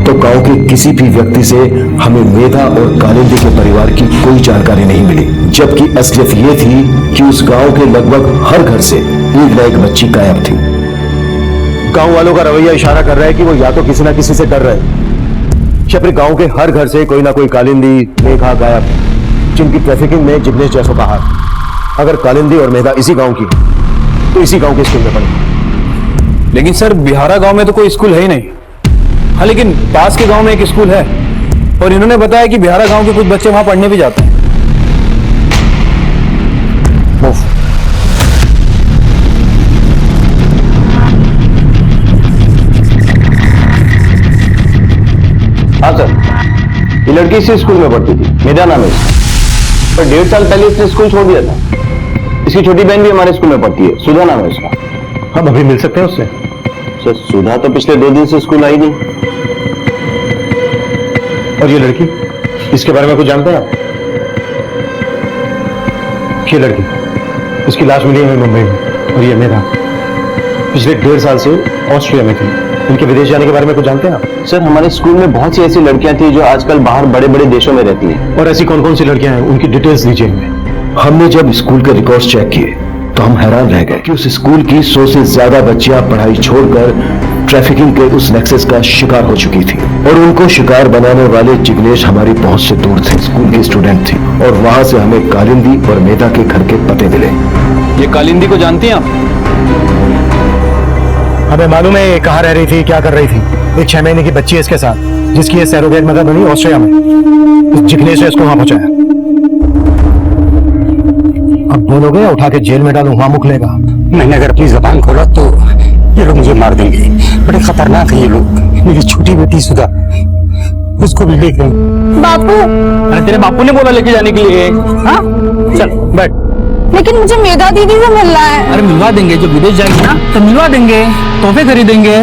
तो गांव के किसी भी व्यक्ति से हमें मेधा और कालिंदी के परिवार की कोई जानकारी नहीं मिली, जबकि असलियत ये थी कि उस गांव के लगभग हर घर से एक न एक बच्ची गायब थी। गांव वालों का रवैया इशारा कर रहा है कि वो या तो किसी ना किसी से डर रहे हैं, या फिर गांव के हर घर से कोई ना कोई कालिंदी मेघा गायब, जिनकी ट्रैफिकिंग में जिग्नेश जैसों का हाथ। अगर कालिंदी और मेघा इसी गांव की तो इसी गांव के स्कूल में पढ़ी। लेकिन सर बिहारा गांव में तो कोई स्कूल है ही नहीं। हाँ लेकिन पास के गांव में एक स्कूल है और इन्होंने बताया कि बिहारा गांव के कुछ बच्चे वहां पढ़ने भी जाते हैं। हाँ सर, ये लड़की इसी स्कूल में पढ़ती थी, मेरा नाम है इसका। पर 1.5 साल पहले इसने स्कूल छोड़ दिया था। इसकी छोटी बहन भी हमारे स्कूल में पढ़ती है, सुधा नाम है उसका। हम अभी मिल सकते हैं उससे? सर सुधा तो पिछले 2 दिन से स्कूल आई नहीं। और ये लड़की, इसके बारे में कुछ जानते हैं आप? ये लड़की, इसकी लाश मिली है मुंबई में। और ये मेरा पिछले 1.5 साल से ऑस्ट्रिया में थी। इनके विदेश जाने के बारे में कुछ जानते हैं आप? सर हमारे स्कूल में बहुत सी ऐसी लड़कियां थी जो आजकल बाहर बड़े बड़े देशों में रहती हैं। और ऐसी कौन कौन सी लड़कियां हैं, उनकी डिटेल्स दीजिए हमें। हमने जब स्कूल के रिकॉर्ड्स चेक किए तो हम हैरान रह गए कि उस स्कूल की 100 से ज्यादा बच्चियां पढ़ाई छोड़कर ट्रैफिकिंग के उस नेक्सस का शिकार हो चुकी थी। और उनको शिकार बनाने वाले जिग्नेश हमारी पहुंच से दूर थे, स्कूल की स्टूडेंट थी। और वहां से हमें कालिंदी और मेधा के घर के पते मिले। ये कालिंदी को जानती हैं आप? हमें मालूम है ये कहाँ रह रही थी, क्या कर रही थी। एक 6 महीने की बच्ची है इसके साथ, जिसकी ये सैरोगेट मदर बनी ऑस्ट्रिया में। इस जिग्नेश ने इसको वहां पहुंचाया। अब बोलोगे या उठा के जेल में डालूं, वहां मुख लेगा। मैंने अगर अपनी जबान खोला तो ये लोग मुझे मार देंगे। बड़े खतरनाक है ये लोग। मेरी छोटी बेटी सुधा, उसको भी देख रहे हैं। बापू, अरे तेरे बापू ने बोला लेके जाने के लिए। हाँ चल बैठ। लेकिन मुझे मेधा दीदी से मिलना है। अरे मिलवा देंगे, जब विदेश जाएगी ना तो मिलवा देंगे, तोहफे खरीदेंगे।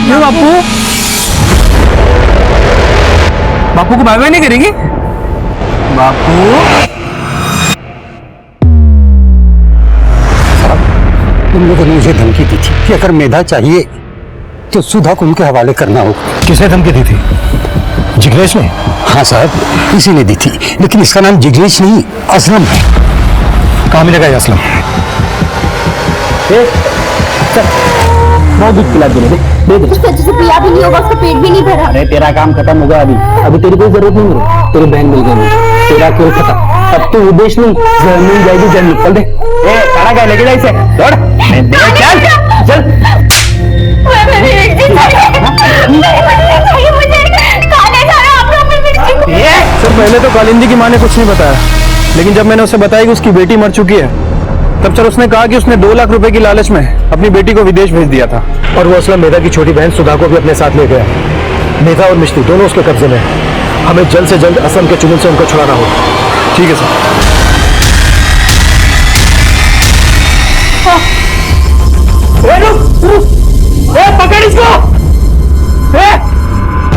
क्यों बापू? बापू को बाय बाय नहीं करेंगे? बापू तुम लोगों ने मुझे धमकी दी थी कि अगर मेधा चाहिए तो सुधा को उनके हवाले करना होगा। किसने धमकी दी थी? जिग्नेश ने? हाँ साहब, इसी ने दी थी। लेकिन इसका नाम जिग्नेश नहीं, असलम है। कहाँ मिलेगा ये असलम? बहुत दूध पिला दे दे। उसको अच्छे से पिया भी नहीं होगा, उसका पेट भी नहीं भरा। अरे तेरा काम खत्म होगा अभी। अभी तेरी कोई जरूरत नहीं है। तेरी बहन मिल गई, तेरा खेल खत्म। अब तू विदेश नहीं, जर्मनी जाएगी। जर्मनी चल दे। ए खाना क्या लेके जा इसे, दौड़ चल चल। मेरी बेटी चाहिए मुझे, खाने खाना आप लोग भी। सर पहले तो कालिंदी की माँ ने कुछ नहीं बताया, लेकिन जब मैंने उसे बताया कि उसकी बेटी मर चुकी है तब सर उसने कहा कि उसने 2 लाख रुपए की लालच में अपनी बेटी को विदेश भेज दिया था। और वो असलम मेधा की छोटी बहन सुधा को भी अपने साथ ले गया। मेधा और मिष्टी दोनों उसके कब्जे में हैं। हमें जल्द से जल्द असलम के चुंगल से उनको छुड़ाना होगा। ठीक है सर। पकड़ इसको,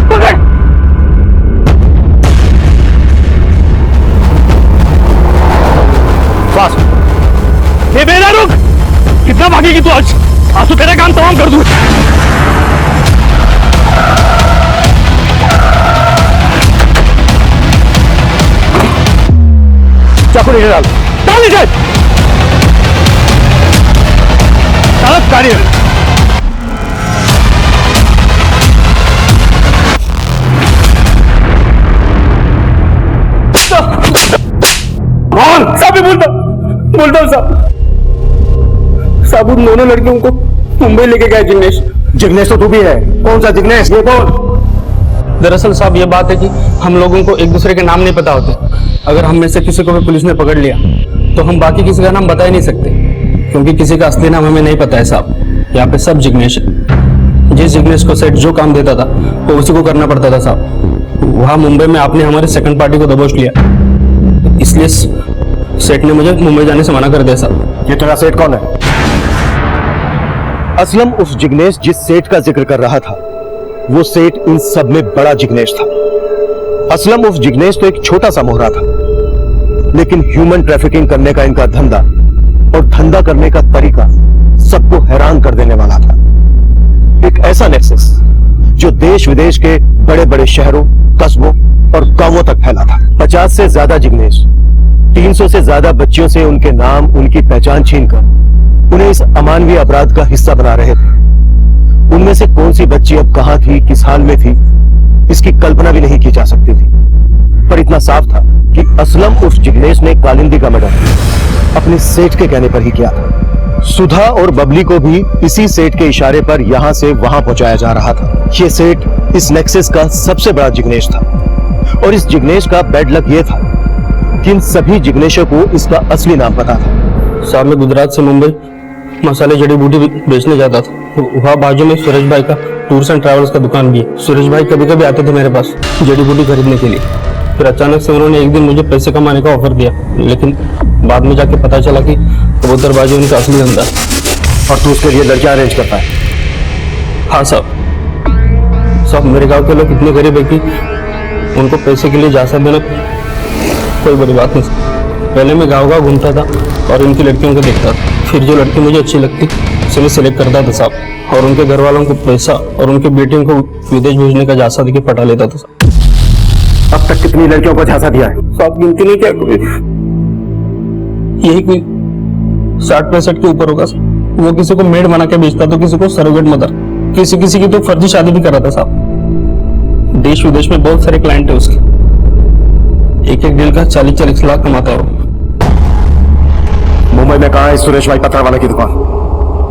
पकड़। फास्ट। बेटा रुक, कितना भागेगी तू आज? आज तो तेरा काम तमाम कर दूं। चाकू नीचे डाल, डाल नीचे। चालक कार्य साहब, बोलता हूँ साहब, उन दोनों लड़कियों को मुंबई लेके गए जिग्नेश। जिग्नेश तो तू भी है। कौन सा जिग्नेश? ये कौन? दरअसल साहब ये बात है कि हम लोगों को एक दूसरे के नाम नहीं पता होते। अगर हम में से किसी को भी पुलिस ने पकड़ लिया तो हम बाकी किसी का नाम बता ही नहीं सकते, क्योंकि किसी का असली नाम हमें नहीं पता है साहब। यहाँ पे सब जिग्नेश है। जिस जिग्नेश को सेठ जो काम देता था वो उसी को करना पड़ता था साहब। वहाँ मुंबई में आपने हमारे सेकंड पार्टी को दबोच लिया, इसलिए सेठ ने मुझे मुंबई जाने से मना कर दिया साहब। ये तेरा सेठ कौन है? असलम उस जिग्नेश जिस सेठ का जिक्र कर रहा था, वो सेठ इन सब में बड़ा जिग्नेश था। असलम उस जिग्नेश तो एक छोटा सा मोहरा था, लेकिन ह्यूमन ट्रैफिकिंग करने का इनका धंधा और धंधा करने का तरीका सबको हैरान कर देने वाला था। एक ऐसा नेक्सस जो देश विदेश के बड़े बड़े शहरों, कस्बों और गांवों तक फैला था। 50 से ज्यादा जिग्नेश 300 से ज्यादा बच्चियों से उनके नाम, उनकी पहचान छीनकर उन्हें इस अमानवीय अपराध का हिस्सा बना रहे थे। उनमें से कौन सी बच्ची अब कहां थी, किस हाल में थी, इसकी कल्पना भी नहीं की जा सकती थी। पर इतना साफ था कि असलम उस जिग्नेश ने कालिंदी का मर्डर अपने सेठ के कहने पर ही किया था। सुधा और बबली को भी इसी सेठ के इशारे पर यहां से वहां पहुंचाया जा रहा था। यह सेठ इस नेक्सस का सबसे बड़ा जिग्नेश था, और इस जिग्नेश का बैड लक यह था कि इन सभी जिग्नेशों को इसका असली नाम पता था। साहब मैं गुजरात से मुंबई मसाले जड़ी बूटी बेचने जाता था। वहाँ बाजू में सुरेश भाई का टूर्स एंड ट्रैवल्स का दुकान भी है। सुरेश भाई कभी कभी आते थे मेरे पास जड़ी बूटी खरीदने के लिए। फिर अचानक से उन्होंने एक दिन मुझे पैसे कमाने का ऑफर दिया, लेकिन बाद में जाके पता चला कि कबूतरबाजी उनका असली धंधा। और तू उसके लिए लड़कियां अरेंज करता है? हाँ साहब, मेरे गांव के लोग इतने गरीब है कि उनको पैसे के लिए जासा देना कोई बड़ी बात नहीं। पहले मैं गाँव गाँव घूमता था और इनकी लड़कियों को देखता था। फिर जो लड़की मुझे अच्छी लगती उसे मैं सिलेक्ट करता था साहब, और उनके घर वालों को पैसा और उनके बेटियों को विदेश भेजने का झांसा देके पटा लेता था साहब। अब तक कितनी लड़कियों को झांसा दिया है? साहब गिनती नहीं क्या कभी, यही कोई 60-65 के ऊपर होगा साहब। वो किसी को मेड बना के बेचता तो किसी को सरोगेट मदर, किसी किसी की तो फर्जी शादी भी कर रहा था साहब। देश विदेश में बहुत सारे क्लाइंट है उसके, एक एक डील का 40-40 लाख कमाता है वो। मुंबई में कहां है सुरेश भाई पत्रावाला की दुकान?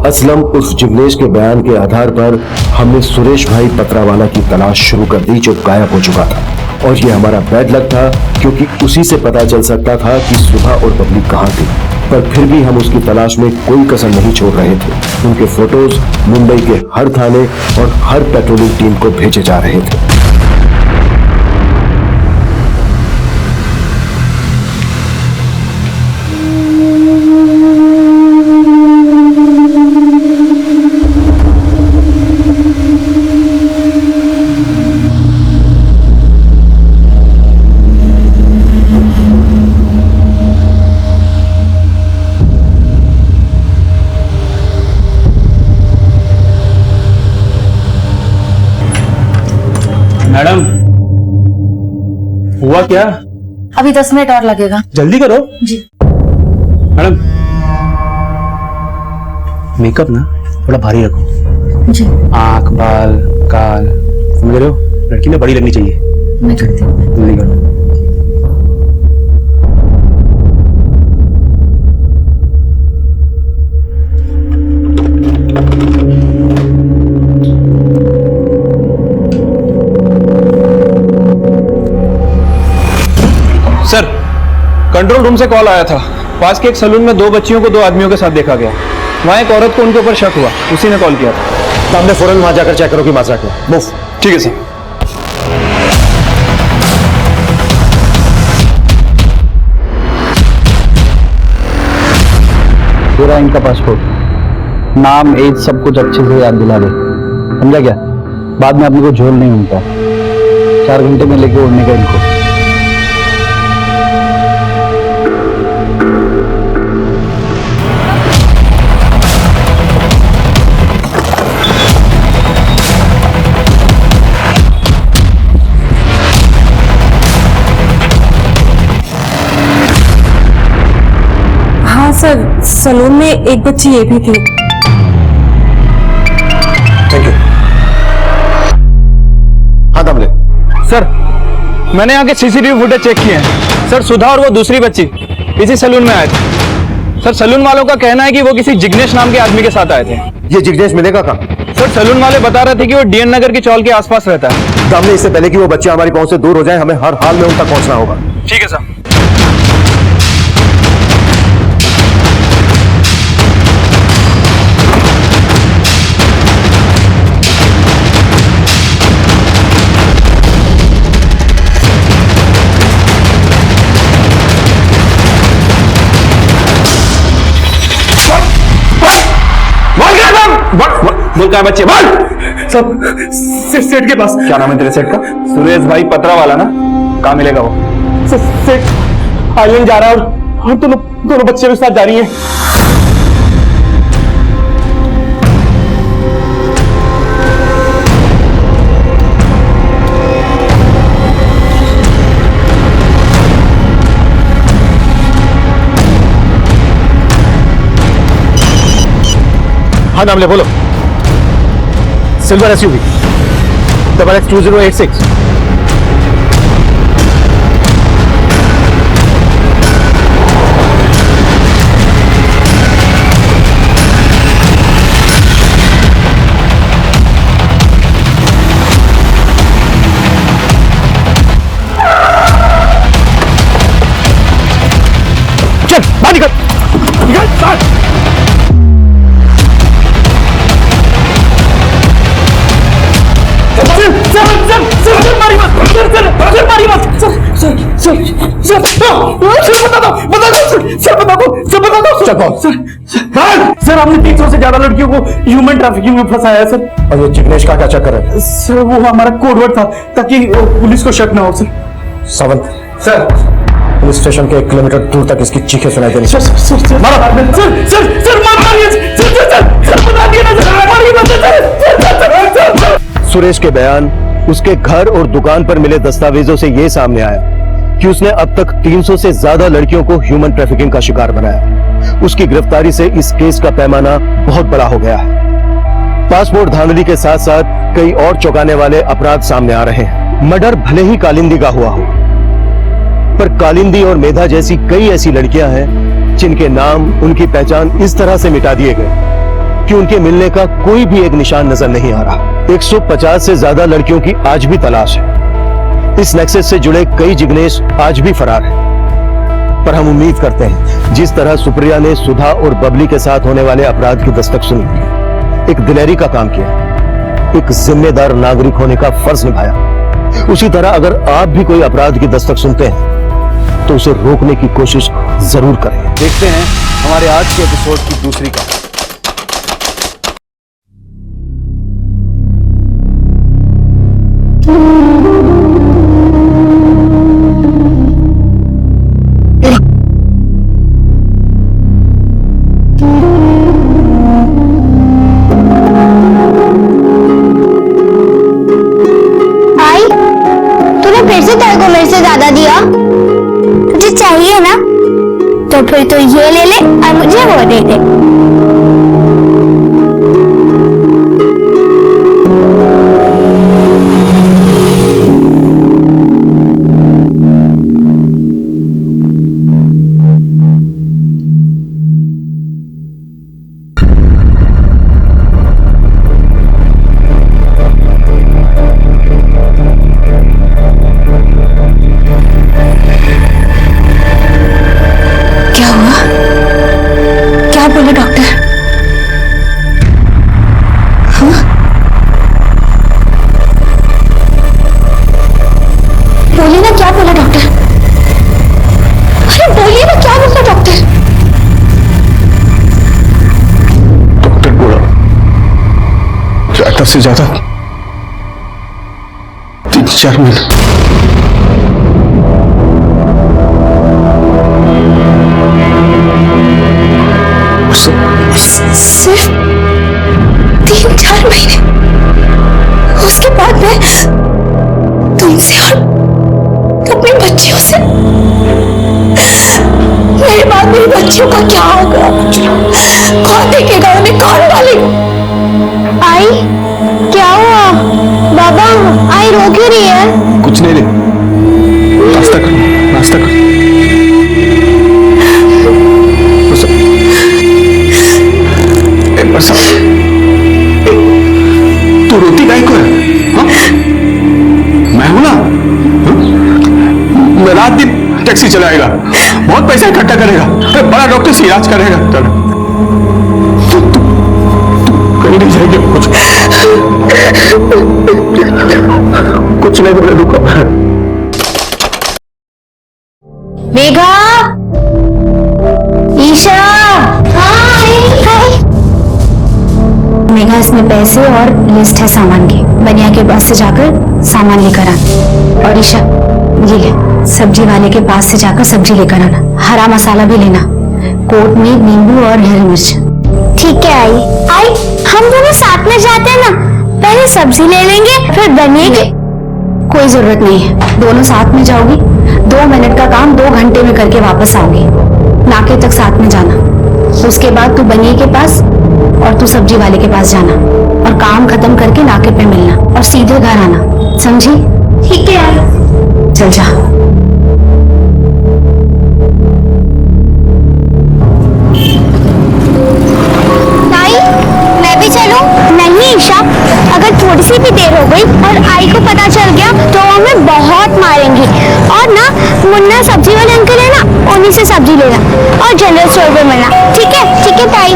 असलम उस जिग्नेश के बयान के आधार पर हमने सुरेश भाई पत्रावाला की तलाश शुरू कर दी, जो गायब हो चुका था। और ये हमारा बैड लक था, क्योंकि उसी से पता चल सकता था कि सुधा और बबली कहां थी। पर फिर भी हम उसकी तलाश में कोई कसर नहीं छोड़ रहे थे। उनके फोटोज मुंबई के हर थाने और हर पेट्रोलिंग टीम को भेजे जा रहे थे। मैडम हुआ क्या? अभी 10 मिनट और लगेगा। जल्दी करो जी। मैडम मेकअप ना थोड़ा भारी रखो जी। आंख, बाल, काल, समझ रहे हो? लड़की में बड़ी लगनी चाहिए। मैं करती हूँ। जल्दी करो। सर, कंट्रोल रूम से कॉल आया था। पास के एक सैलून में 2 बच्चियों को 2 आदमियों के साथ देखा गया। वहां एक औरत को उनके ऊपर शक हुआ, उसी ने कॉल किया था। सामने फौरन वहां जाकर चेक करो कि माजरा क्या। मूव। ठीक है सर। तेरा इनका पासपोर्ट, नाम, एज सब कुछ अच्छे से याद दिला दे, समझा क्या? बाद में अपने को झोल नहीं मिलता। 4 घंटे में लेके उड़ने का इनको। सर सलून में एक बच्ची ये भी थी। Thank you. हाँ दामले। सर मैंने यहाँ के सीसीटीवी फुटेज चेक किए हैं सर। सुधा और वो दूसरी बच्ची इसी सलून में आए थे सर। सलून वालों का कहना है कि वो किसी जिग्नेश नाम के आदमी के साथ आए थे। ये जिग्नेश मिलेगा कहाँ? सर सलून वाले बता रहे थे कि वो डीएन नगर की चौल के आसपास रहता है। दामले, इससे पहले कि वो बच्चे हमारी पहुंच से दूर हो जाएं, हमें हर हाल में उन तक पहुंचना होगा। ठीक है सर। बोल क्या बच्चे बोल। सब सेठ के पास। क्या नाम है तेरे सेठ का? सुरेश भाई पतरा वाला ना? कहाँ मिलेगा वो? सेठ आइलैंड जा रहा है और दोनों बच्चे भी साथ जा रही हैं। हाँ नामले बोलो। Silver SUV XX 2086। चल बाहर निकल निकल। सर हमने 300 से ज्यादा लड़कियों को ह्यूमन ट्रैफिकिंग में फंसाया है सर। और ये जिग्नेश का क्या चक्कर है? सर वो हमारा कोडवर्ड था ताकि पुलिस को शक ना हो sir. Sawant sir police station के 1 किलोमीटर दूर तक इसकी चीखें सुनाई दे रही। सर सर सर सर मारिए सर बता दिए ना सर मारिए। सुरेश के बयान, उसके घर और दुकान पर मिले दस्तावेजों से यह सामने आया कि उसने अब तक 300 से ज्यादा लड़कियों को ह्यूमन ट्रैफिकिंग का शिकार बनाया। उसकी गिरफ्तारी से इस केस का पैमाना बहुत बड़ा हो गया है। पासपोर्ट धांधली के साथ साथ कई और चौंकाने वाले अपराध सामने आ रहे हैं। मर्डर भले ही कालिंदी का हुआ हो, पर कालिंदी और मेधा जैसी कई ऐसी लड़कियां हैं जिनके नाम, उनकी पहचान इस तरह से मिटा दिए गए कि उनके मिलने का कोई भी एक निशान नजर नहीं आ रहा। 150 से ज्यादा लड़कियों की आज भी तलाश है। इस नेक्सस से जुड़े कई जिग्नेश आज भी फरार हैं। पर हम उम्मीद करते हैं जिस तरह सुप्रिया ने सुधा और बबली के साथ होने वाले अपराध की दस्तक सुनी, एक दिलेरी का काम किया, एक जिम्मेदार नागरिक होने का फर्ज निभाया, उसी तरह अगर आप भी कोई अपराध की दस्तक सुनते हैं तो उसे रोकने की कोशिश जरूर करें। देखते हैं हमारे आज के एपिसोड की दूसरी कहानी। तुझे चाहिए ना, तो फिर तो ये ले ले और मुझे वो दे दे। से ज्यादा 3-4 महीने। सिर्फ 3-4 महीने, उसके बाद मैं तुमसे और अपनी बच्चियों से, मेरी बात नहीं बच्चियों का क्या होगा? कौन देखेगा उन्हें, कौन डालेगा? आई क्या हुआ? बाबा आई रो क्यों रही है? कुछ नहीं रे, नाश्ता कर, नाश्ता कर। तू रोती काहे को है? हाँ? मैं हूं ना, हाँ? मैं रात दिन टैक्सी चलाएगा, बहुत पैसा इकट्ठा करेगा, अरे बड़ा डॉक्टर से इलाज करेगा। चल तू कहीं नहीं जाएगी, कुछ नहीं बोले, रुको। मेघा, ईशा। मेघा, इसमें पैसे और लिस्ट है सामान की, बनिया के पास से जाकर सामान लेकर आना। और ईशा ये ले, सब्जी वाले के पास से जाकर सब्जी लेकर आना, हरा मसाला भी लेना, कोट में नींबू और हरी मिर्च। ठीक है आई, हम दोनों साथ में जाते हैं ना, पहले सब्जी ले लेंगे फिर बनिए के। कोई जरूरत नहीं है, दोनों साथ में जाओगी, 2 मिनट का काम 2 घंटे में करके वापस आओगी। नाके तक साथ में जाना, उसके बाद तू बनिए के पास और तू सब्जी वाले के पास जाना, और काम खत्म करके नाके पे मिलना और सीधे घर आना, समझी? ठीक है यार, चल जा। ताई, मैं भी चलूं? नहीं ईशा, अगर थोड़ी सी भी देर हो गई और आई को पता चल गया तो हमें बहुत मारेंगी। और ना मुन्ना सब्जी वाले अंकल है ना, उन्हीं से सब्जी लेना और जनरल स्टोर पे मिलना। ठीक है ताई।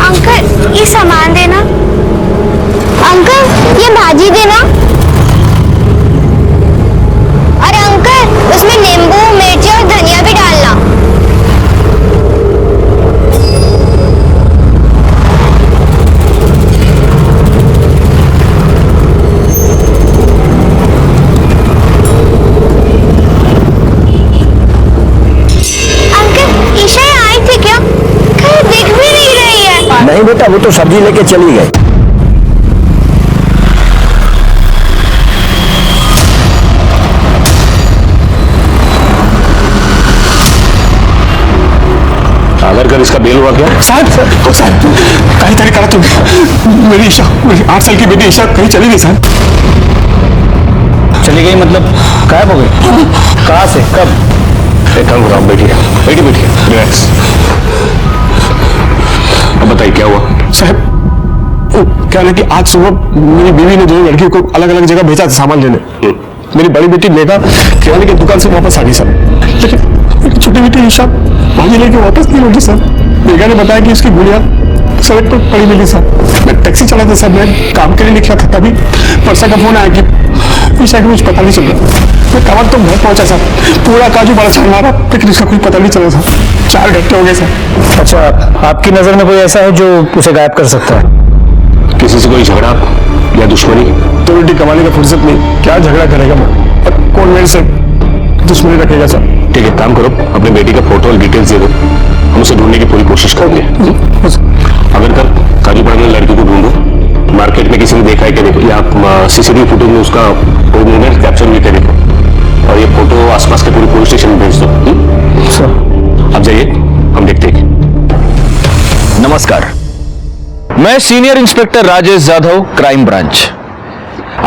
अंकल ये सामान देना। अंकल ये भाजी देना। अरे अंकल उसमें नींबू मिर्ची और धनिया भी डालना। अंकल ईशा आई थी क्या? कहीं दिख भी नहीं रही है। नहीं बेटा, वो तो सब्जी लेके चली गई। अगर कर इसका बेल हुआ क्या? साहब कहीं तरी करा तुम, मेरी ईशा, मेरी 8 साल की बेटी ईशा कहीं चली गई साहब। चली गई मतलब गायब हो गई? कहाँ से, कब? एक काम करो, आप बैठिए, रिलैक्स। अब बताइए क्या हुआ? साहब क्या ना कि आज सुबह मेरी बीवी ने दोनों लड़कियों को अलग अलग जगह भेजा था सामान लेने। मेरी बड़ी बेटी मेघा किराने की दुकान से वापस आ गई सर, लेकिन छोटी बेटी ईशा भाजी लेके वापस नहीं लौटी सर। मेघा ने बताया कि उसकी गुड़िया सड़क पर पड़ी मिली सर। मैं टैक्सी चला था सर, मैं काम के लिए निकला था, तभी परसा का फोन आया कि ईशा का कुछ पता नहीं चल रहा। मैं कमर तो घर पहुंचा सर, पूरा काजू बड़ा छान मारा, लेकिन उसका कोई पता नहीं चला सर। 4 घंटे हो गए सर। अच्छा, आपकी नजर में कोई ऐसा है जो उसे गायब कर सकता है? किसी से कोई झगड़ा या दुश्मनी? तो रोटी कमाने का फुर्सत नहीं, क्या झगड़ा करेगा मैं, और कौन मेरे से दुश्मनी रखेगा सर? ठीक है, काम करो, अपने बेटी का फोटो और डिटेल्स दे दो, हम उसे ढूंढने की पूरी कोशिश करेंगे। अगर कल काजू पड़ने लड़की को ढूंढो, मार्केट में किसी ने देखा है क्या देखो, या आप सीसीटीवी फुटेज में उसका वो मूवमेंट कैप्चर भी देखो, और ये फोटो आसपास के पूरे पुलिस स्टेशन में भेज दो। सर आप जाइए, हम देखते हैं। नमस्कार, मैं senior inspector Rajesh Jadhav, crime branch.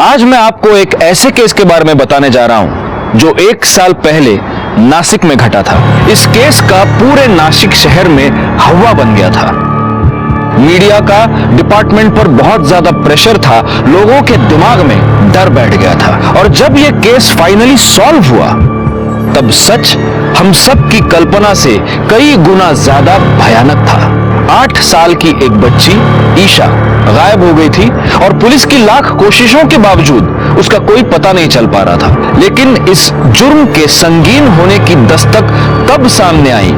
आज मैं आपको एक ऐसे केस के बारे में बताने जा रहा हूं जो 1 साल पहले नासिक में घटा था। इस केस का पूरे नासिक शहर में हवा बन गया था। मीडिया का डिपार्टमेंट पर बहुत ज्यादा प्रेशर था, लोगों के दिमाग में डर बैठ गया था, और जब यह केस फाइनली सॉल्व हुआ तब सच हम सब की कल्पना से कई गुना ज्यादा भयानक था। 8 साल की एक बच्ची ईशा गायब हो गई थी, और पुलिस की लाख कोशिशों के बावजूद उसका कोई पता नहीं चल पा रहा था। लेकिन इस जुर्म के संगीन होने की दस्तक तब सामने आई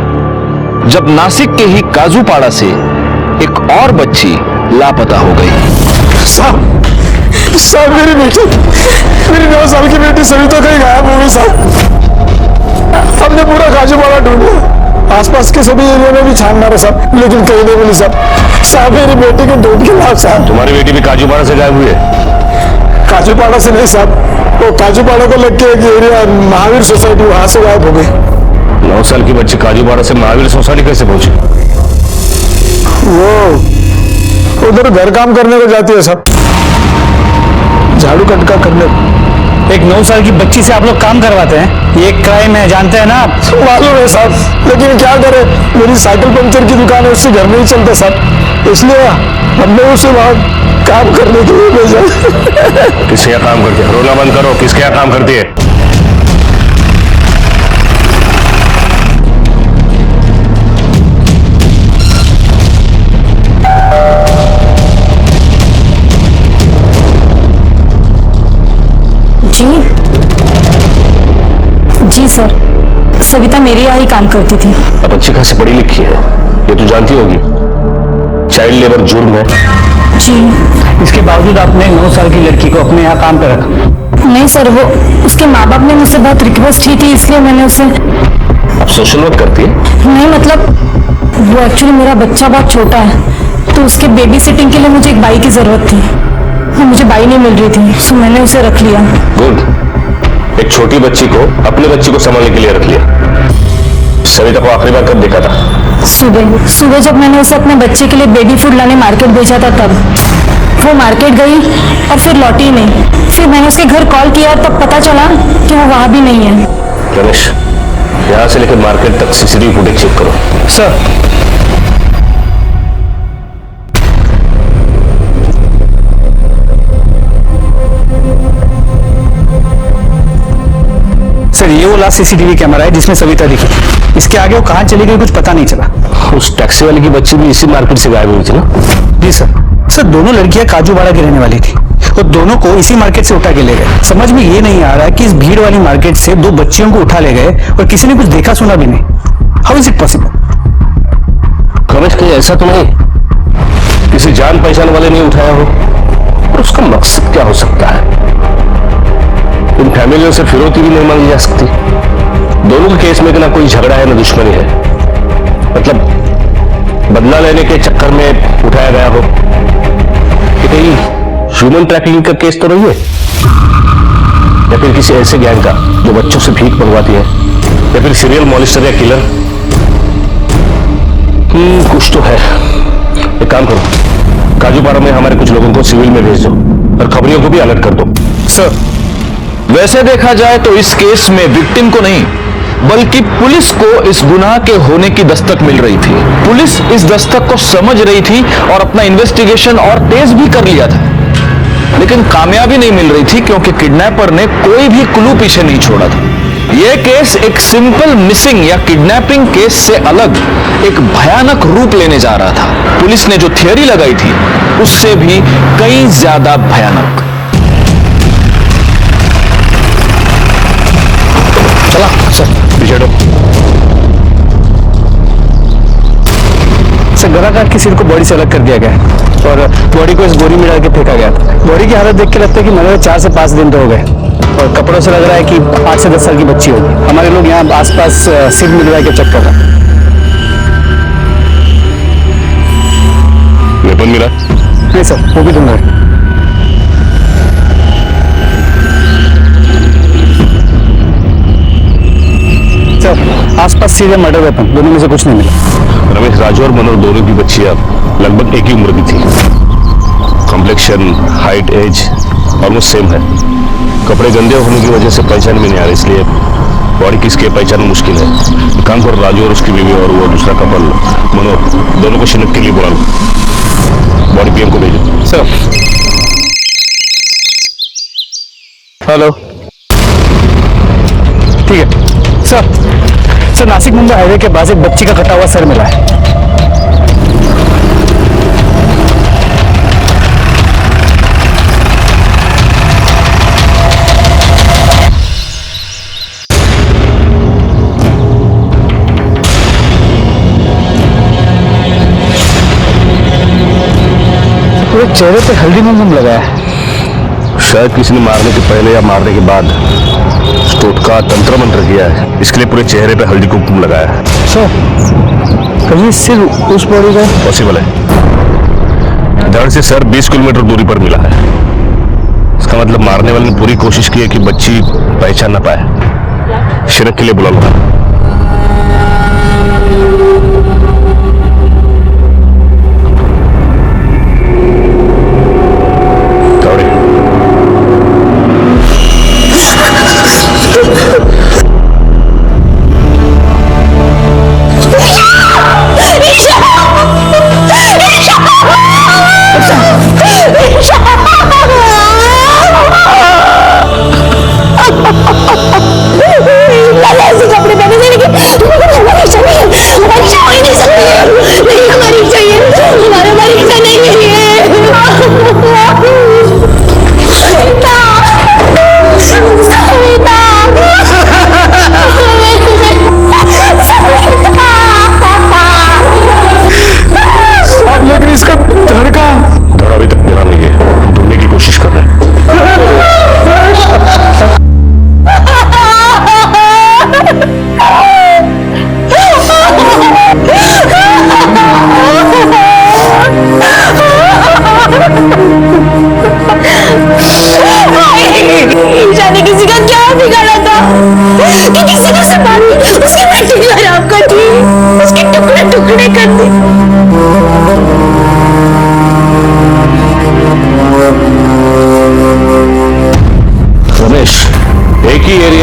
जब नासिक के ही काजूपाड़ा से एक और बच्ची लापता हो गई। साहब मेरी बेटी, मेरी 9 साल की बेटी सविता कहीं गायब हो गई साहब। अब हमने पूरा काजूपाड़ा ढूंढ लिया, आसपास के सभी एरिया में भी छान मारा साहब, लेकिन कहीं नहीं मिली साहब। मेरी बेटी को ढूंढ के लाओ साहब। तुम्हारी बेटी भी काजूपाड़ा से गायब हुई है? काजूपाड़ा से नहीं साहब, वो काजूपाड़ा को लग के एक एरिया महावीर सोसाइटी, वहां से गायब हो गई। 9 साल की बच्ची काजूपाड़ा से महावीर सोसाइटी कैसे पहुंची? वो उधर घर काम करने को जाती है साहब, झाड़ू कटका करने। एक 9 साल की बच्ची से आप लोग काम करवाते हैं? ये क्राइम है, जानते हैं ना आप? मालूम है साहब, लेकिन क्या करे, मेरी साइकिल पंचर की दुकान है, उससे घर नहीं चलता साहब, इसलिए हमने उसे वहां काम करने के लिए भेजा। किसके यहाँ काम करती है? रोना बंद करो, किसके यहाँ काम करती है? जी सर, सविता मेरे यहाँ ही काम करती थी। अब अच्छी खासी पढ़ी लिखी है, ये तो जानती होगी चाइल्ड लेबर जुर्म है। जी। इसके बावजूद आपने 9 साल की लड़की को अपने यहाँ काम पे रखा? नहीं सर, वो उसके माँ बाप ने मुझसे बहुत रिक्वेस्ट की थी, इसलिए मैंने उसे। अब सोशल वर्क करती है? नहीं मतलब, वो एक्चुअली मेरा बच्चा बहुत छोटा है, तो उसके बेबी सिटिंग के लिए मुझे एक बाई की जरूरत थी, और मुझे बाई नहीं मिल रही थी, तो मैंने उसे रख लिया। गुड, एक छोटी बच्ची को अपने बच्ची को संभालने के लिए रख लिया। सविता को आखिरी बार कब देखा था? सुबह जब मैंने उसे अपने बच्चे के लिए बेबी फूड लाने मार्केट भेजा था तब। वो मार्केट गई और फिर लौटी नहीं। फिर मैंने उसके घर कॉल किया, तब पता चला कि वो वहां भी नहीं है। रमेश, यहाँ से लेकर मार्केट तक सीसीटीवी फुटेज चेक करो। सर। सर, ये वो लास्ट सीसीटीवी कैमरा है जिसमें सविता दिखी। इसके आगे वो कहाँ चली गई कुछ पता नहीं चला। उस टैक्सी वाली की बच्ची भी इसी मार्केट से गायब हुई थी ना? जी सर। सर, दोनों लड़कियां काजूवाड़ा की रहने वाली थी और दोनों को इसी मार्केट से उठा के ले गए। समझ में ये नहीं आ रहा है कि इस भीड़ वाली मार्केट से 2 बच्चियों को उठा ले गए और किसी ने कुछ देखा सुना भी नहीं। How is it possible? Ramesh, कहीं ऐसा तो नहीं किसी जान पहचान वाले ने उठाया हो? और उसका मकसद क्या हो सकता है? इन फैमिलियों से फिरौती भी नहीं मांगी जा सकती। दोनों के केस में ना कोई झगड़ा है ना दुश्मनी है, मतलब बदला लेने के चक्कर में उठाया गया हो। कि कहीं ह्यूमन ट्रैफिकिंग का केस तो नहीं है, या फिर किसी ऐसे गैंग का जो बच्चों से भीख मंगवाती है, या फिर सीरियल मॉलिस्टर या किलर। कुछ तो है। एक काम करो, काजूपाड़ा में हमारे कुछ लोगों को सिविल में भेज दो और खबरियों को भी अलर्ट कर दो। सर, वैसे देखा जाए तो इस केस में विक्टिम को नहीं बल्कि पुलिस को इस गुनाह के होने की दस्तक मिल रही थी। पुलिस इस दस्तक को समझ रही थी और अपना इन्वेस्टिगेशन और तेज भी कर लिया था, लेकिन कामयाबी नहीं मिल रही थी क्योंकि किडनैपर ने कोई भी क्लू पीछे नहीं छोड़ा था। यह केस एक सिंपल मिसिंग या किडनैपिंग केस से अलग एक भयानक रूप लेने जा रहा था। पुलिस ने जो थियरी लगाई थी उससे भी कई ज्यादा भयानक। चला सर, पीछे हटो। सर, गला काट के सिर को बॉडी से अलग कर दिया गया है और बॉडी को इस बोरी में डाल के फेंका गया था। बॉडी की हालत देख के लगता है कि मरे 4 से 5 दिन तो हो गए और कपड़ों से लग रहा है कि 8 से 10 साल की बच्ची होगी। हमारे लोग यहाँ आसपास सिर मिलवा के चेक कर रहे हैं। वेपन मिला? नहीं सर, वो भी ढूंढ रहे हैं। सर, आसपास सीरियल मर्डर वेपन दोनों में से कुछ नहीं मिला। रमेश, राजू और मनोहर दोनों की बच्चियां लगभग एक ही उम्र की थी। Complexion, height, age almost same है। कपड़े गंदे होने की वजह से पहचान भी नहीं आ रही, इसलिए बॉडी किसकी पहचान मुश्किल है। काम करो, राजू और उसकी बीवी और वो दूसरा कपल मनोहर दोनों को शिनक के लिए बुला लो। बॉडी पीएम को भेजो। सर। हेलो, ठीक है sir. Sir, Nashik Mumbai highway के पास एक बच्ची का कटा हुआ सर मिला है। पूरे चेहरे पे हल्दी कुमकुम लगा है। शायद किसी ने मारने के पहले या मारने के बाद टोटका तंत्र मंत्र किया है, इसके लिए पूरे चेहरे पे हल्दी कुमकुम लगाया है। सर कहीं सिर्फ उस बॉडी का पॉसिबल है। धड़ से सर 20 किलोमीटर दूरी पर मिला है। इसका मतलब मारने वाले ने पूरी कोशिश की है कि बच्ची पहचान ना पाए। शिरक के लिए बुला लो।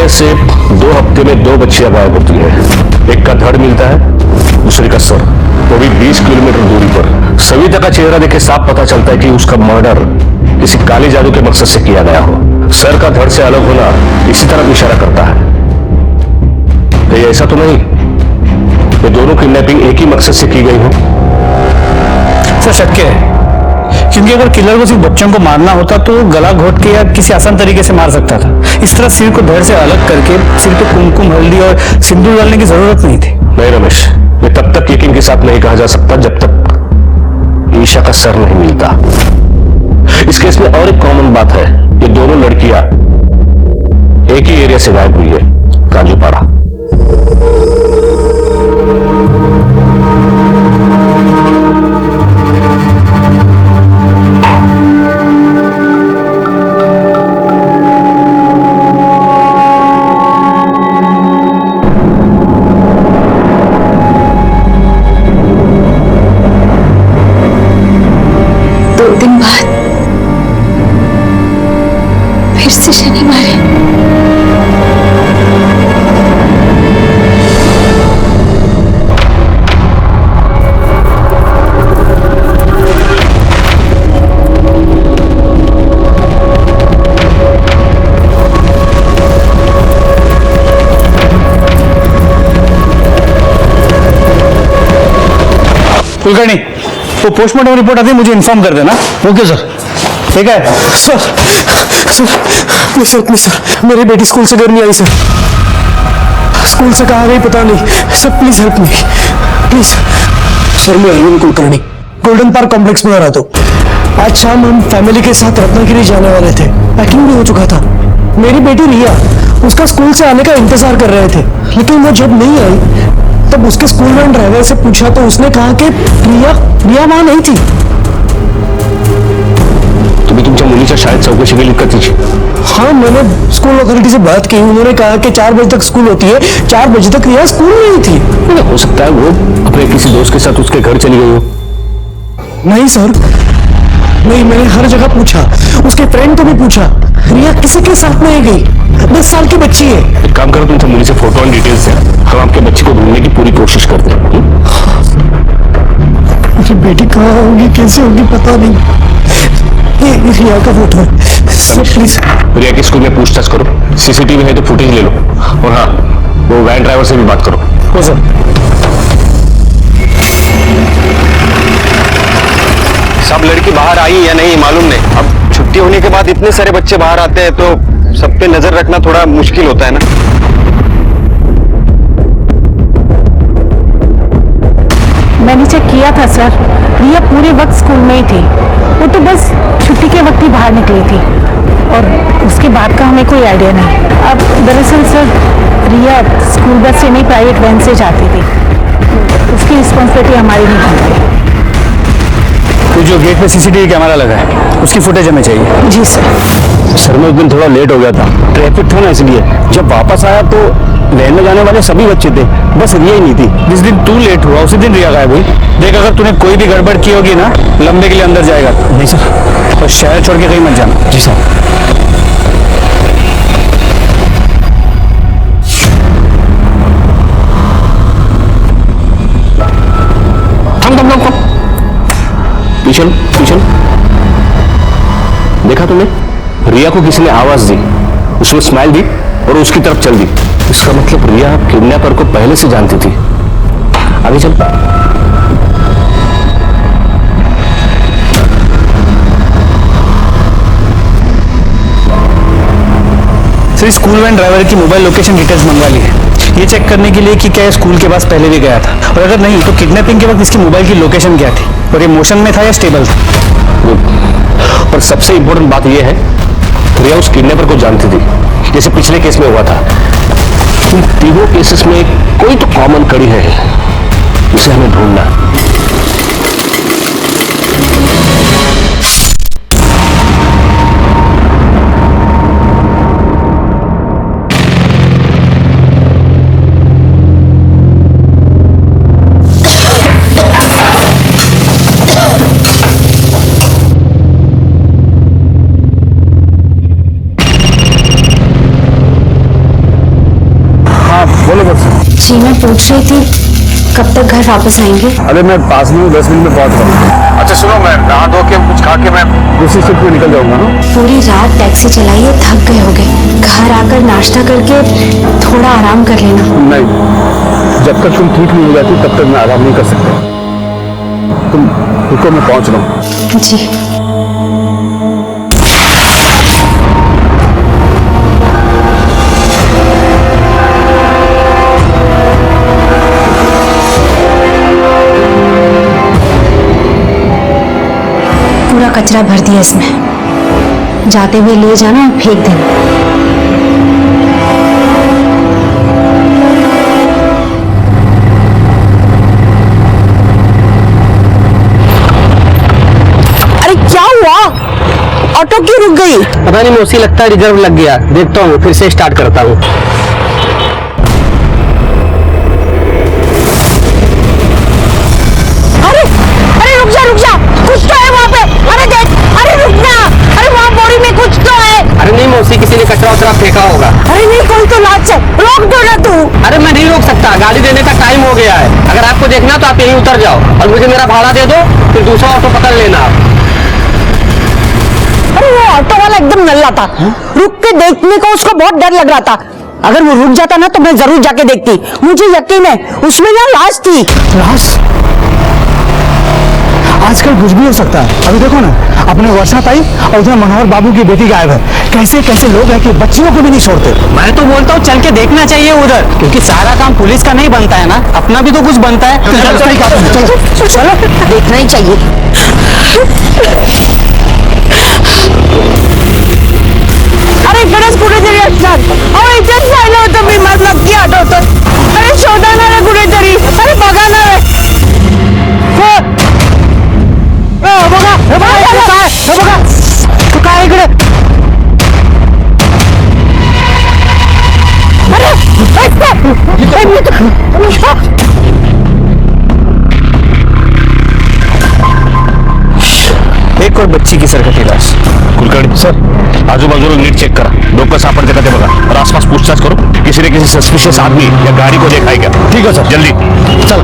से 2 हफ्ते में 2 बच्चियां गायब होती हैं। एक का धड़ मिलता है, दूसरी का सर, वो भी 20 किलोमीटर दूरी पर। सविता का चेहरा देख के साफ पता चलता है कि उसका मर्डर किसी काली जादू के मकसद से किया गया हो। सर का धड़ से अलग होना इसी तरफ इशारा करता है। कहीं ऐसा तो नहीं ये दोनों किडनैपिंग एक ही मकसद से की गई हो? सर शक है, क्योंकि अगर किलर को सिर्फ बच्चों को मारना होता तो गला घोट के या किसी आसान तरीके से मार सकता था। इस तरह सिर को धड़ से अलग करके सिर पे कुमकुम, हल्दी और सिंदूर डालने की जरूरत नहीं थी। नहीं रमेश, ये तब तक यकीन के साथ नहीं कहा जा सकता जब तक ईशा का सर नहीं मिलता। इस केस में और एक कॉमन बात है, ये दोनों लड़कियां एक ही एरिया से गायब हुई है, कांजूपाड़ा। कुलकर्णी, वो पोस्टमार्टम रिपोर्ट आती है मुझे इन्फॉर्म कर देना। Okay sir. ठीक है सर। सर प्लीज सर, मेरी बेटी स्कूल से घर नहीं आई सर। स्कूल से कहाँ गई पता नहीं sir, please help me please. Sir मैं Arvind Kulkarni, Golden Park Complex में आ रहा था। आज शाम हम फैमिली के साथ रत्नागिरी जाने वाले थे। पैकिंग भी हो चुका था। मेरी बेटी रिया उसका स्कूल से आने का इंतजार कर रहे थे, लेकिन वो जब नहीं आई तब उसके स्कूल में ड्राइवर से पूछा तो उसने कहा कि रिया वहां नहीं थी। तुम्ही तुमच्या मुलीच्या शाळेत चौकशी केली का तिची? हाँ, मैंने स्कूल अथॉरिटी से बात की। उन्होंने कहा कि 4 बजे तक स्कूल होती है, 4 बजे तक रिया स्कूल में ही थी। हो सकता है वो अपने किसी दोस्त के साथ उसके घर चली गई हो। नहीं सर, नहीं, मैंने हर जगह पूछा, उसके फ्रेंड को भी पूछा, रिया किसी के साथ नहीं गई। 10 साल की बच्ची है। एक काम करो, तुमसे मुझे फोटो और डिटेल्स है, हम आपके बच्चे को ढूंढने की पूरी कोशिश करते हैं। मेरी बेटी कहाँ होगी, कैसे होगी पता नहीं। ये रिया का फोटो है सर, प्लीज। रिया के स्कूल में पूछताछ करो, सीसीटीवी है तो फुटेज ले लो, और हाँ वो वैन ड्राइवर से भी बात करो। हो सर। सब लड़की बाहर आई या नहीं मालूम नहीं। अब छुट्टी होने के बाद इतने सारे बच्चे बाहर आते हैं तो सब पे नजर रखना थोड़ा मुश्किल होता है ना। मैंने चेक किया था सर, रिया पूरे वक्त स्कूल में ही थी। वो तो बस छुट्टी के वक्त ही बाहर निकली थी। और उसके बाद का हमें कोई आइडिया नहीं। अब दरअसल सर रिया स्कूल बस से नहीं प्राइवेट वैन से जाती थी, उसकी रिस्पॉन्सिबिलिटी हमारी नहीं बनती। तो जो गेट पे सीसीटीवी कैमरा लगा है उसकी फुटेज हमें चाहिए। जी सर। मैं उस दिन थोड़ा लेट हो गया था, ट्रैफिक था ना, इसलिए जब वापस आया तो वैन में जाने वाले सभी बच्चे थे, बस रिया ही नहीं थी। जिस दिन तू लेट हुआ उसी दिन रिया गायब हुई। देख, अगर तूने कोई भी गड़बड़ की होगी ना, लंबे के लिए अंदर जाएगा। नहीं सर। और शहर छोड़ के कहीं मत जाना। जी सर। थम पीछे पीछे। देखा तुमने, रिया को किसी ने आवाज दी, उसने स्माइल दी और उसकी तरफ चल दी। इसका मतलब रिया किडनैपर को पहले से जानती थी। आगे चल। सर, स्कूल वैन ड्राइवर की मोबाइल लोकेशन डिटेल्स मंगवा ली है, ये चेक करने के लिए कि क्या स्कूल के पास पहले भी गया था, और अगर नहीं तो किडनैपिंग के वक्त इसकी मोबाइल की लोकेशन क्या थी और ये मोशन में था या स्टेबल था। और सबसे इंपॉर्टेंट बात यह है, रिया उस किडनैपर को जानती थी, जैसे पिछले केस में हुआ था। इन तीनों केसेस में कोई तो कॉमन कड़ी है, उसे हमें ढूंढना। जी मैं पूछ रही थी कब तक घर वापस आएंगे? अरे मैं पास में 10 मिनट में पहुंच रहा हूँ। अच्छा सुनो, मैं नहा धो के कुछ खा के मैं दूसरी शिफ्ट पे निकल जाऊंगा ना। पूरी रात टैक्सी चलाइए, थक गए होगे, घर आकर नाश्ता करके थोड़ा आराम कर लेना। नहीं, जब तक तुम ठीक नहीं हो जाती तब तक मैं आराम नहीं कर सकता। तुम रुको, मैं पहुंच रहा हूँ। जी। पूरा कचरा भर दिया इसमें, जाते हुए ले जाना और फेंक देना। अरे क्या हुआ? ऑटो क्यों रुक गई? पता नहीं मौसी, लगता है रिजर्व लग गया। देखता हूँ, फिर से स्टार्ट करता हूँ। रुक जा, कुछ तो है वहाँ पे। अरे देख, अरे रुकना, अरे वहाँ बोरी में कुछ तो है। अरे नहीं मौसी, किसी ने कचरा उचरा फेंका होगा। अरे नहीं, कोई तो लाच है, रोक दो ना तू। अरे मैं नहीं रोक सकता, गाड़ी देने का टाइम हो गया है। अगर आपको देखना तो आप यहीं उतर जाओ और मुझे मेरा भाड़ा दे दो, फिर दूसरा ऑटो पकड़ लेना आप। अरे वो ऑटो वाला एकदम नल्ला था, रुक के देखने को उसको बहुत डर लग रहा था। अगर वो रुक जाता ना तो मैं जरूर जाके देखती। मुझे यकीन है उसमें ना लाश थी। लाश? आजकल कुछ भी हो सकता है। अभी देखो ना, अपने वर्षा ताई और उधर मनोहर बाबू की बेटी गायब है। कैसे कैसे लोग हैं कि बच्चियों को भी नहीं छोड़ते। मैं तो बोलता हूँ चल के देखना चाहिए उधर, क्योंकि सारा काम पुलिस का नहीं बनता है ना, अपना भी तो कुछ बनता है। चलो देखना ही चाहिए। अरे गणेश कुठेतरी असणार, अहो इथेच राहिलं होतं मी, मला नक्की आठवतं। अरे शोधा ना रे कुठेतरी, अरे बघा ना रे। बघा तू काय इकडे? अरे एक और बच्ची की सरकटी लाश। कुलकर्णी सर, आजूबाजूला नीट चेक करा, डोकं सापडते का ते बघा और आसपास पूछताछ करो, किसी ने किसी सस्पिशियस आदमी या गाड़ी को देखा है क्या? ठीक है सर। जल्दी चल।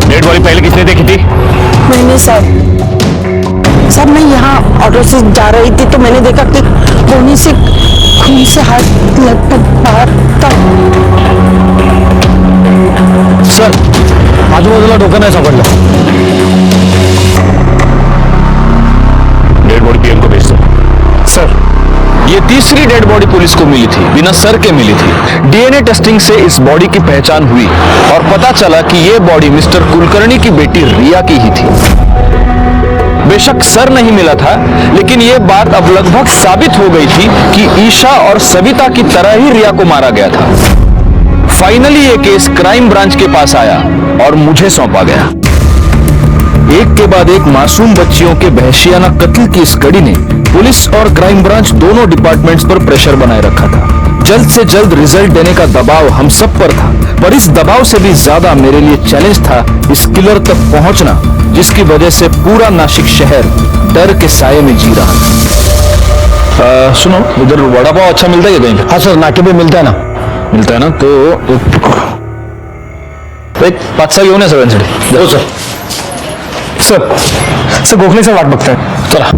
डेड बॉडी पहले किसने देखी थी? मैंने सर मैं यहाँ ऑटो से जा रही थी तो मैंने देखा कि कोने से खून से हाथ लगभग बाहर था। सर, आजूबाजूला डोकं नाही सापडलं। डेड बॉडी पीएम को भेज दो। सर, ये तीसरी डेड बॉडी पुलिस को मिली थी, बिना सर के मिली थी। डीएनए टेस्टिंग से इस बॉडी की पहचान हुई और पता चला कि ये बॉडी मिस्टर कुलकर्णी की बेटी रिया की ही थी। बेशक सर नहीं मिला था, लेकिन यह बात अब लगभग साबित हो गई थी कि ईशा और सविता की तरह ही रिया को मारा गया था। फाइनली ये केस क्राइम ब्रांच के पास आया और मुझे सौंपा गया। एक के बाद एक मासूम बच्चियों के वहशियाना कत्ल की इस कड़ी ने पुलिस और क्राइम ब्रांच दोनों डिपार्टमेंट्स पर प्रेशर बनाए रखा था। जल्द से जल्द रिजल्ट देने का दबाव हम सब पर था, पर इस दबाव से भी ज्यादा मेरे लिए चैलेंज था इस किलर तक पहुंचना, जिसकी वजह से पूरा नासिक शहर डर के साये में जी रहा था। सुनो, इधर वड़ा पाव अच्छा मिलता है कहीं पे? हाँ सर, नाके पे मिलता है ना। मिलता है ना, तो एक 5 घेऊन या सगळ्यांसाठी। हो सर। सर गोखले से वाट बघताय। चला।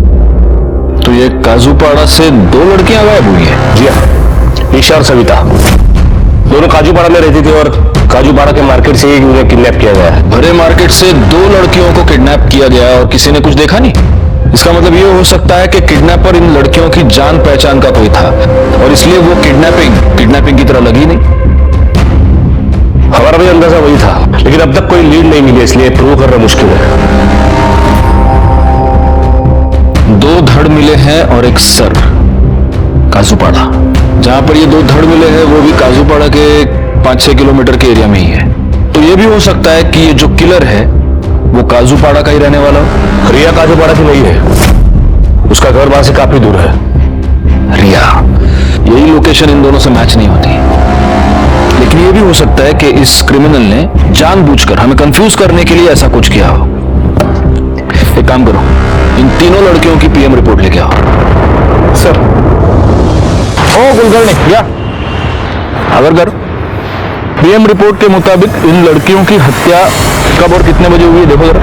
तो ये काजूपाड़ा से 2 लड़कियां गायब हुई है? जी हाँ, ईशा और सविता दोनों काजूपाड़ा में रहती थी और काजूपाड़ा के मार्केट से ही उन्हें किडनैप किया गया है। भरे मार्केट से 2 लड़कियों को किडनैप किया गया और किसी ने कुछ देखा नहीं? इसका मतलब ये हो सकता है कि किडनैपर इन लड़कियों की जान पहचान का कोई था और इसलिए वो किडनैपिंग की तरह लगी नहीं। हमारा भी अंदाजा वही था, लेकिन अब तक कोई लीड नहीं मिली, इसलिए प्रूव करना मुश्किल है। 2 धड़ मिले हैं और एक सर, काजूपाड़ा। जहां पर ये 2 धड़ मिले हैं वो भी काजूपाड़ा के 5-6 किलोमीटर के एरिया में ही है। तो ये भी हो सकता है कि ये जो किलर है वो काजूपाड़ा का ही रहने वाला हो। रिया काजूपाड़ा की नहीं है, उसका घर वहां से काफी दूर है। रिया, यही लोकेशन इन दोनों से मैच नहीं होती। लेकिन ये भी हो सकता है कि इस क्रिमिनल ने जानबूझकर हमें कंफ्यूज करने के लिए ऐसा कुछ किया हो। एक काम करो, इन तीनों लड़कियों की पीएम रिपोर्ट लेके आओ। सर। ओ कुलकर्णी, या अगर करो। पीएम रिपोर्ट के मुताबिक इन लड़कियों की हत्या कब और कितने बजे हुई है, देखो जरा।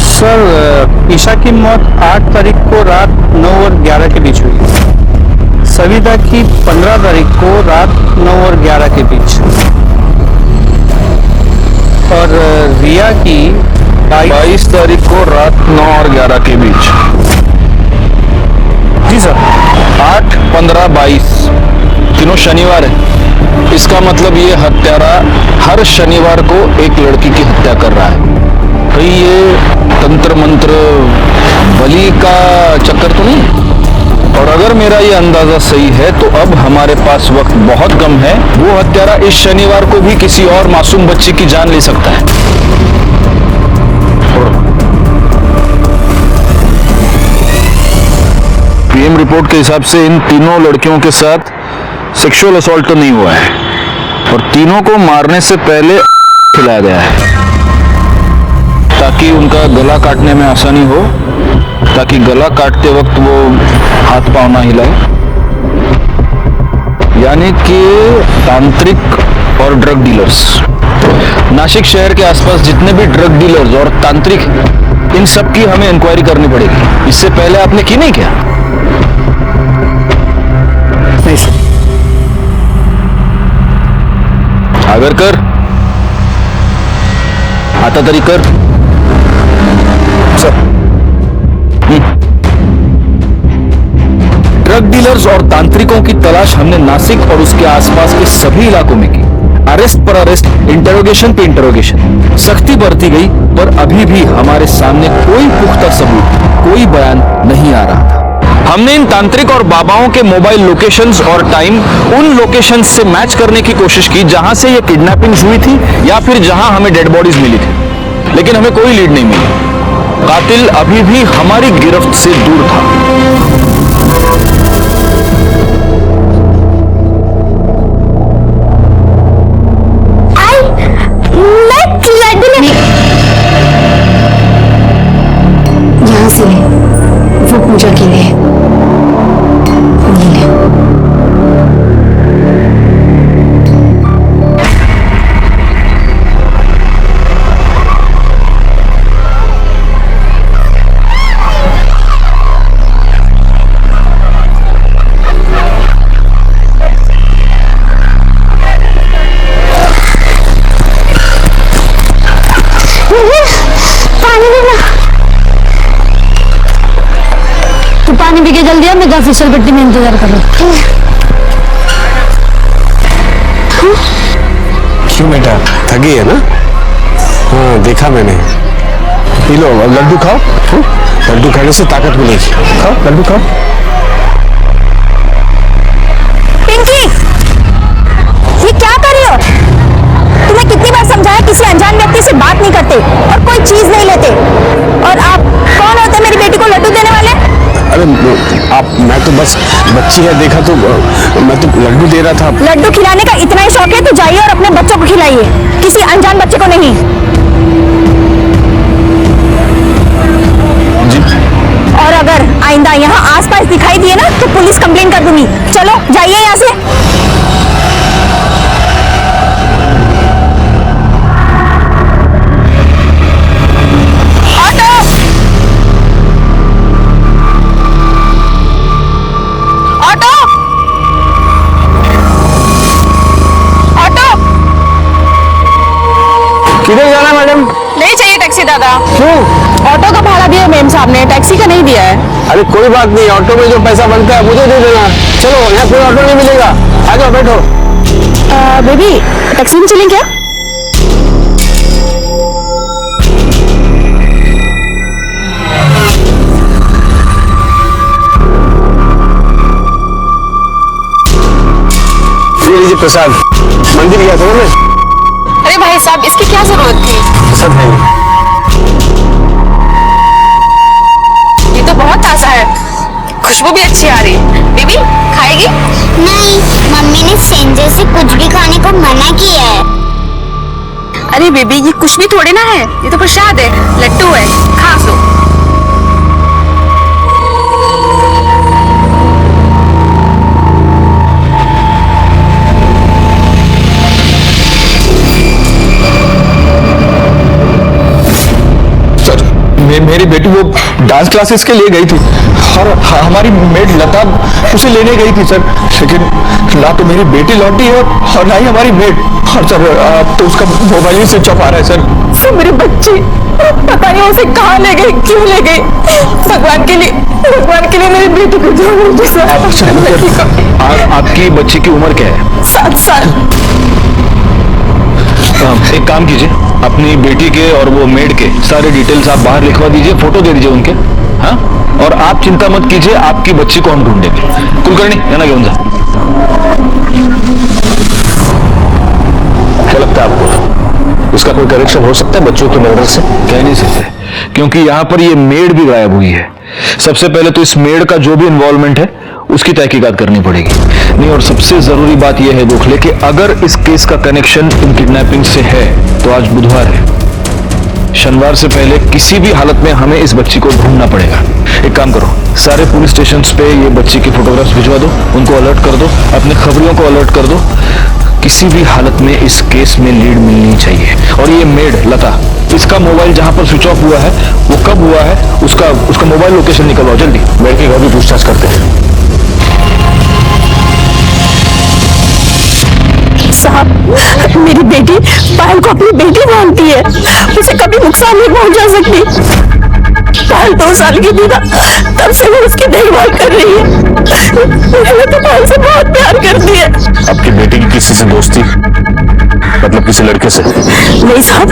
सर, ईशा की मौत 8 तारीख को रात 9 और 11 के बीच हुई। सविता की 15 तारीख को रात 9 और 11 के बीच, और रिया की 22 तारीख को रात 9 और 11 के बीच। जी सर। 8, 15, 22 तीनों शनिवार है। इसका मतलब ये हत्यारा हर शनिवार को एक लड़की की हत्या कर रहा है। कहीं ये तंत्र मंत्र बलि का चक्कर तो नहीं? और अगर मेरा ये अंदाजा सही है तो अब हमारे पास वक्त बहुत कम है। वो हत्यारा इस शनिवार को भी किसी और मासूम बच्ची की जान ले सकता है। पीएम रिपोर्ट के हिसाब से इन तीनों लड़कियों के साथ सेक्सुअल असॉल्ट तो नहीं हुआ है और तीनों को मारने से पहले खिलाया गया है ताकि उनका गला काटने में आसानी हो, ताकि गला काटते वक्त वो हाथ पांव ना हिलाए। यानी कि तांत्रिक और ड्रग डीलर्स। नासिक शहर के आसपास जितने भी ड्रग डीलर्स और तांत्रिक, इन सब की हमें इंक्वायरी करनी पड़ेगी। इससे पहले आपने की नहीं क्या? नहीं सर। अगर कर आता तरी कर सर। ड्रग डीलर्स और तांत्रिकों की तलाश हमने नासिक और उसके आसपास के सभी इलाकों में की। अरेस्ट पर अरेस्ट, इंटरोगेशन पे इंटरोगेशन, सख्ती बरती गई, पर अभी भी हमारे सामने कोई पुख्ता सबूत, कोई बयान नहीं आ रहा था। हमने इन तांत्रिक और बाबाओं के मोबाइल लोकेशंस और टाइम उन लोकेशंस से मैच करने की कोशिश की जहां से ये किडनैपिंग हुई थी या फिर जहां हमें डेड बॉडीज मिली थी, लेकिन हमें कोई लीड नहीं मिली। कातिल अभी भी हमारी गिरफ्त से दूर था। यहाँ से वो पूजा के लिए पानी पी के जल्दी आ, मैं जा फिसल पट्टी में इंतजार कर रहा हूँ। क्यों बेटा, थकी है ना? हाँ देखा मैंने। पी लो, लड्डू खाओ। लड्डू खाने से ताकत मिलेगी। खाओ लड्डू खाओ। पिंकी, ये क्या कर रही हो? तुम्हें कितनी बार समझाया किसी अनजान व्यक्ति से बात नहीं करते और कोई चीज नहीं लेते। और आप कौन होते मेरी बेटी को लड्डू देने वाले? अरे मैं तो बस बच्ची है, देखा तो मैं तो लड्डू दे रहा था। लड्डू खिलाने का इतना ही शौक है तो जाइए और अपने बच्चों को खिलाइए, किसी अनजान बच्चे को नहीं। जी। और अगर आइंदा यहाँ आसपास दिखाई दिए ना तो पुलिस कंप्लेन कर दूंगी। चलो जाइए यहाँ से। किधर जाना मैडम? नहीं चाहिए टैक्सी दादा। क्यों? ऑटो का भाड़ा दिया मेम साहब ने, टैक्सी का नहीं दिया है। अरे कोई बात नहीं, ऑटो में जो पैसा बनता है मुझे दे देना। चलो, यहाँ कोई ऑटो नहीं मिलेगा, आ जाओ बैठो। बेबी टैक्सी में चलें क्या? ये लीजिए प्रसाद, मंदिर गया था मैं। अरे भाई साहब, इसकी क्या जरूरत थी? सब है। ये तो बहुत ताजा है, खुशबू भी अच्छी आ रही है। बेबी खाएगी? नहीं, मम्मी ने सेंजे से कुछ भी खाने को मना किया है। अरे बेबी, ये कुछ भी थोड़ी ना है, ये तो प्रसाद है, लड्डू है, खा लो। मेरी बेटी वो डांस क्लासेस के लिए गई थी और हमारी मेड लता उसे लेने गई थी सर, लेकिन ना तो मेरी बेटी लौटी है और ना ही हमारी मेड। और सर तो उसका मोबाइल ही स्विच ऑफ आ रहा है सर। मेरी बच्ची पता नहीं उसे कहाँ ले गई, क्यों ले गई। भगवान के लिए मेरी बेटी को छोड़ दीजिए सर। आपकी बच्ची की उम्र क्या है? 7 साल। एक काम कीजिए, अपनी बेटी के और वो मेड के सारे डिटेल्स आप बाहर लिखवा दीजिए, फोटो दे दीजिए उनके। हाँ, और आप चिंता मत कीजिए, आपकी बच्ची को हम ढूंढेंगे। कुलकर्णी है ना, घेऊन जा। क्या लगता है आपको, उसका कोई कनेक्शन हो सकता है बच्चों के मर्डर से? कह नहीं सकते, क्योंकि यहाँ पर ये मेड भी गायब हुई है। सबसे पहले तो इस मेड का जो भी इन्वॉल्वमेंट है उसकी तहकीकात करनी पड़ेगी। नहीं, और सबसे जरूरी बात यह है गोखले कि अगर इस केस का कनेक्शन इन किडनैपिंग से है तो आज बुधवार है, शनिवार से पहले किसी भी हालत में हमें इस बच्ची को ढूंढना पड़ेगा। एक काम करो, सारे पुलिस स्टेशन पे ये बच्ची की फोटोग्राफ्स भिजवा दो, उनको अलर्ट कर दो, अपने खबरियों को अलर्ट कर दो। किसी भी हालत में इस केस में लीड मिलनी चाहिए। और ये मेड लता, इसका मोबाइल जहां पर स्विच ऑफ हुआ है वो कब हुआ है, उसका मोबाइल लोकेशन निकलवाओ जल्दी। मेड के घर भी पूछताछ करते हैं। साहब, मेरी बेटी पायल को अपनी बेटी मानती है, उसे कभी नुकसान नहीं पहुंचा सकती। पायल 2 साल की थी ना, तब से वो उसकी देखभाल कर रही है। मैं तो पायल से बहुत प्यार करती है। आपकी बेटी की किसी से दोस्ती, मतलब किसी लड़के से? नहीं साहब,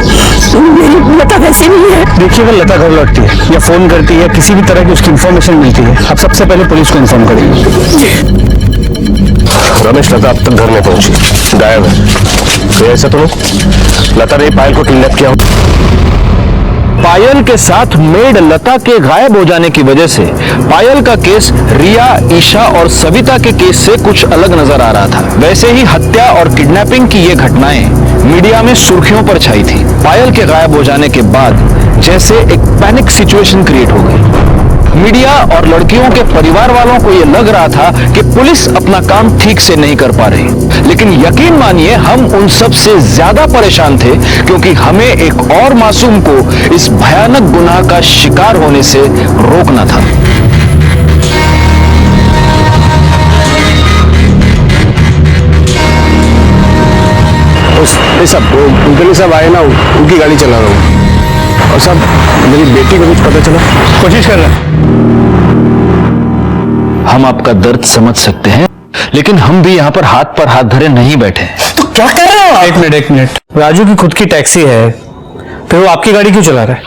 मेरी लता वैसी नहीं है। देखिए, अगर लता घर लौटती है या फोन करती है, किसी भी तरह की उसकी इन्फॉर्मेशन मिलती है, आप सबसे पहले पुलिस को इन्फॉर्म करेंगे। रमेश, लता अब तक घर नहीं पहुंची, गायब है। तो ऐसा तो लता ने पायल को किडनैप किया। पायल के साथ मेड लता के गायब हो जाने की वजह से पायल का केस रिया, ईशा और सविता के केस से कुछ अलग नजर आ रहा था। वैसे ही हत्या और किडनैपिंग की ये घटनाएं मीडिया में सुर्खियों पर छाई थी। पायल के गायब हो जाने के बाद जैसे एक पैनिक सिचुएशन क्रिएट हो गई। मीडिया और लड़कियों के परिवार वालों को यह लग रहा था कि पुलिस अपना काम ठीक से नहीं कर पा रही, लेकिन यकीन मानिए हम उन सब से ज्यादा परेशान थे, क्योंकि हमें एक और मासूम को इस भयानक गुनाह का शिकार होने से रोकना था। सब आए ना, उनकी गाड़ी चला रहा हूँ। और साहब, मेरी बेटी को कुछ पता चला? कोशिश कर रहे हैं। हम आपका दर्द समझ सकते हैं, लेकिन हम भी यहाँ पर हाथ धरे नहीं बैठे। तो क्या कर रहे हो? एक मिनट, राजू की खुद की टैक्सी है, फिर वो आपकी गाड़ी क्यों चला रहा है?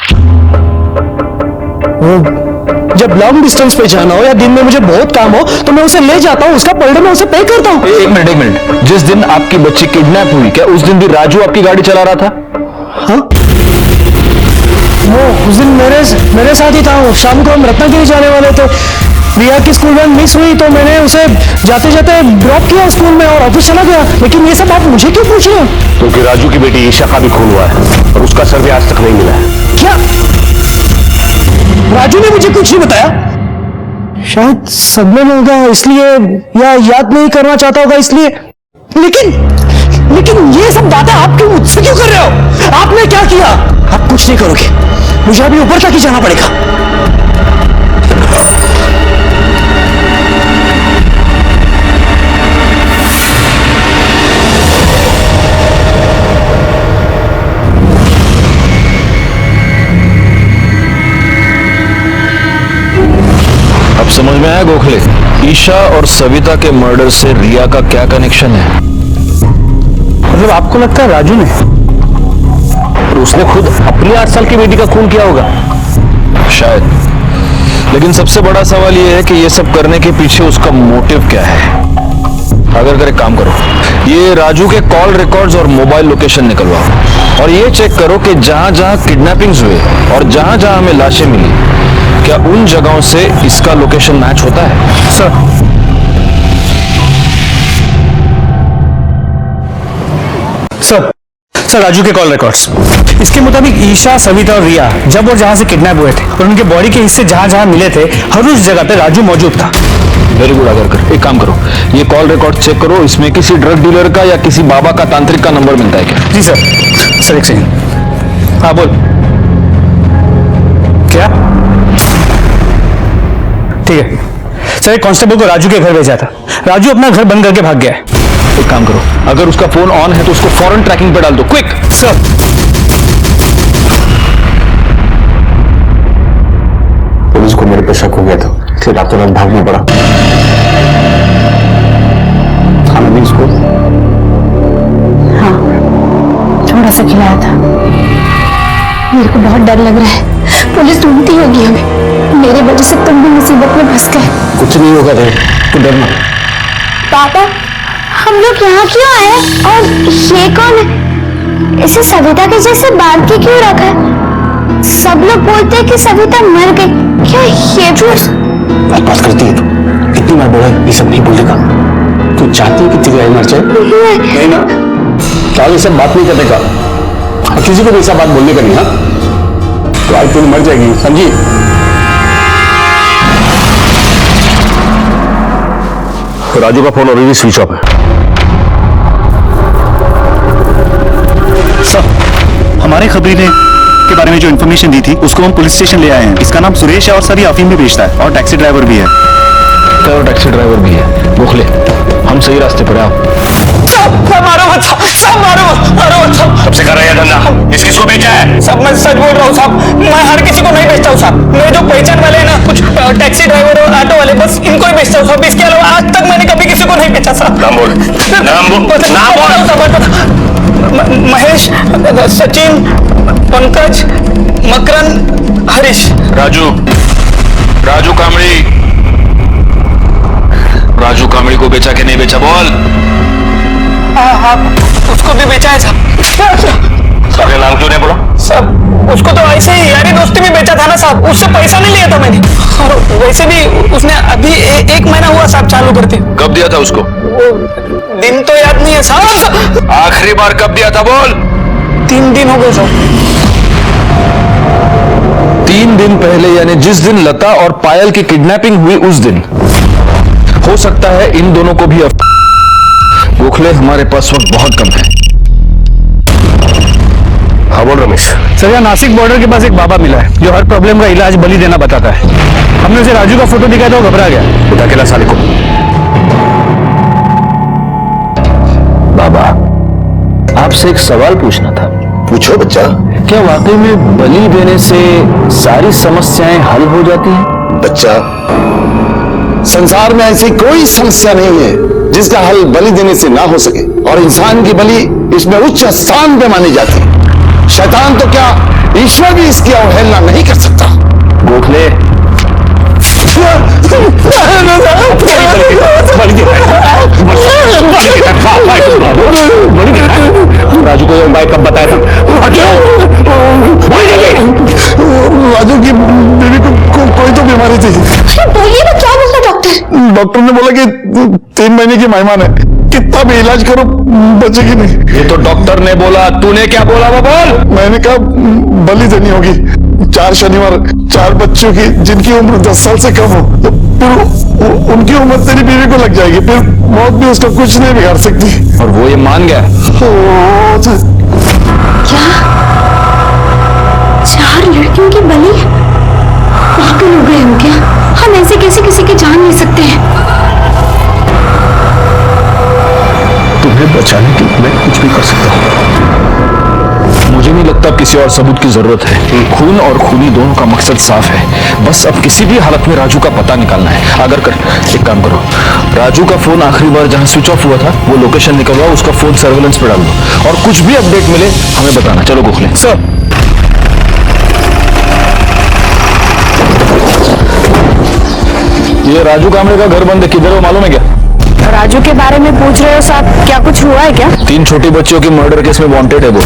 जब लॉन्ग डिस्टेंस पे जाना हो या दिन में मुझे बहुत काम हो तो मैं उसे ले जाता हूँ, उसका पर डे मैं उसे पे करता हूँ। एक मिनट, जिस दिन आपकी बच्ची किडनैप हुई, क्या उस दिन भी राजू आपकी गाड़ी चला रहा था? हाँ, वो उस दिन मेरे साथ ही था। शाम को हम रत्नागिरी जाने वाले थे। रिया की स्कूल वैन मिस हुई तो मैंने उसे जाते जाते ड्रॉप किया स्कूल में और ऑफिस चला गया। लेकिन ये सब आप मुझे क्यों पूछ रहे हो? क्योंकि राजू की बेटी ईशा का भी खून हुआ है और उसका सर्वे आज तक नहीं मिला है। क्या राजू ने मुझे कुछ नहीं बताया? शायद सदमे में होगा इसलिए, या याद नहीं करना चाहता होगा इसलिए। लेकिन ये सब बातें आप क्यों मुझसे क्यों कर रहे हो? आपने क्या किया? आप कुछ नहीं करोगे, मुझे अभी ऊपर तक ही जाना पड़ेगा। अब समझ में आया गोखले, ईशा और सविता के मर्डर से रिया का क्या कनेक्शन है? मतलब आपको लगता है राजू ने, और उसने खुद अपनी 8 साल की बेटी का खून किया होगा? शायद, लेकिन सबसे बड़ा सवाल यह है कि यह सब करने के पीछे उसका मोटिव क्या है। अगर एक काम करो, ये राजू के कॉल रिकॉर्ड्स और मोबाइल लोकेशन निकलवाओ और ये चेक करो कि जहां जहां किडनैपिंग्स हुए और जहां जहां हमें लाशें मिली, क्या उन जगहों से इसका लोकेशन मैच होता है? सर राजू के कॉल रिकॉर्ड्स, इसके मुताबिक ईशा, सविता और रिया जब और जहां से किडनैप हुए थे और उनके बॉडी के हिस्से जहां जहां मिले थे, हर उस जगह पे राजू मौजूद था। वेरी गुड आगरकर, एक काम करो, ये कॉल रिकॉर्ड चेक करो, इसमें किसी ड्रग डीलर का या किसी बाबा का तांत्रिक का नंबर मिलता है क्या? जी सर एक सेकंड। हाँ बोल। क्या? ठीक है सर, एक कांस्टेबल को राजू के घर भेजा था। राजू अपना घर बंद करके भाग गया है। एक काम करो, अगर उसका फोन ऑन है तो उसको फौरन ट्रैकिंग पे डाल दो, क्विक। सर पुलिस को मेरे पे शक हो गया था, इसलिए रातों रात भागना पड़ा। खाना भी इसको? हाँ, थोड़ा सा खिलाया था। मेरे को बहुत डर लग रहा है, पुलिस ढूंढती होगी हमें। मेरी वजह से तुम भी मुसीबत में फंस गए। कुछ नहीं होगा रे, तू डरना। पापा, हम लोग यहाँ क्यों आए? और ये कौन है? इसे सविता के जैसे बांध के क्यों रखा है? सब लोग बोलते हैं कि सविता मर गई, क्या ये झूठ? बात करती है तू, इतनी बार बोला ये सब नहीं बोलेगा। तू चाहती है कि तेरी आई मर जाए? नहीं ना, तो ये सब बात नहीं करने का, किसी को भी ऐसा बात बोलने का नहीं। हाँ, तो आज तू मर जाएगी, समझी? राजू का फोन अभी भी स्विच ऑफ है। सर, हमारे खबरी ने के बारे में जो इन्फॉर्मेशन दी थी उसको हम पुलिस स्टेशन ले आए हैं। इसका नाम सुरेश है और सर ये अफीम भी बेचता है और टैक्सी ड्राइवर भी है। तो टैक्सी ड्राइवर भी है। गोखले, हम सही रास्ते पर आओ। मारो मत साहब। सबसे कर रहा है धंधा, इस किसको बेचा है? साहब मैं सच बोल रहा हूँ साहब, मैं हर किसी को नहीं बेचता हूँ साहब। मेरे जो पहचान वाले हैं ना, कुछ टैक्सी ड्राइवर और ऑटो वाले, बस इनको ही बेचता हूँ साहब। इसके अलावा आज तक मैंने कभी किसी को नहीं बेचा साहब। नाम बोल, नाम बोल। महेश, सचिन, पंकज, मकरन, हरीश। राजू कामड़ी को बेचा कि नहीं बेचा, बोल। हाँ, उसको भी बेचा है साहब। सबके नाम क्यों नहीं बोला? साहब उसको तो ऐसे ही यारी दोस्ती में बेचा था ना साहब, उससे पैसा नहीं लिया था मैंने। और वैसे भी उसने अभी 1 महीना हुआ साहब चालू करते। कब दिया था उसको? वो दिन तो याद नहीं है साहब। आखिरी बार कब दिया था, बोल। 3 दिन हो गए साहब। 3 दिन पहले, यानी जिस दिन लता और पायल की किडनैपिंग हुई उस दिन। हो सकता है इन दोनों को भी गोखले, हमारे पास वक्त बहुत कम है। हाँ बोल रमेश। सर यहाँ नासिक बॉर्डर के पास एक बाबा मिला है जो हर प्रॉब्लम का इलाज बलि देना बताता है। हमने उसे राजू का फोटो दिखाया तो वो घबरा गया। खुदा के साले को। बाबा, आपसे एक सवाल पूछना था। पूछो बच्चा। क्या वाकई में बलि देने से सारी समस्याएं हल हो जाती हैं? बच्चा, संसार में ऐसी कोई समस्या नहीं है जिसका हल बलि देने से ना हो सके, और इंसान की बलि इसमें उच्च स्थान पे मानी जाती है। शैतान तो क्या, ईश्वर भी इसकी अवहेलना नहीं कर सकता। गोखले, राजू को ये उपाय कब बताया था? राजू की बीवी को कोई तो बीमारी थी। बोलिए ना, क्या बोलता डॉक्टर? डॉक्टर ने बोला कि 3 महीने की मेहमान है, कितना भी इलाज करो बचेगी नहीं। ये तो डॉक्टर ने बोला, तूने क्या बोला वो बोल? मैंने कहा बलि देनी होगी 4 शनिवार 4 बच्चों की जिनकी उम्र 10 साल से कम हो, तो फिर उनकी उम्र तेरी बीवी को लग जाएगी, फिर मौत भी उसका कुछ नहीं बिगाड़ सकती। और वो ये मान गया? क्या 4 लड़कियों की बलि? पागल हो गए हो क्या? हम ऐसे कैसे किसी की जान ले सकते हैं? तुम्हें बचाने के लिए मैं कुछ भी कर सकता हूँ। मुझे नहीं लगता किसी और सबूत की जरूरत है। खून और खूनी दोनों का मकसद साफ है, बस अब किसी भी हालत में राजू का पता निकालना है। अगर कर एक काम करो, राजू का फोन आखिरी बार जहां स्विच ऑफ हुआ था वो लोकेशन निकलवाओ, उसका फोन सर्वेलेंस पे डाल दो, और कुछ भी अपडेट मिले हमें बताना। चलो गोखले। सर ये राजू कामरे का घर बंद है, किधर हो मालूम है क्या? राजू के बारे में पूछ रहे हो साहब, क्या कुछ हुआ है क्या? 3 छोटी बच्चियों की मर्डर केस में वांटेड है वो।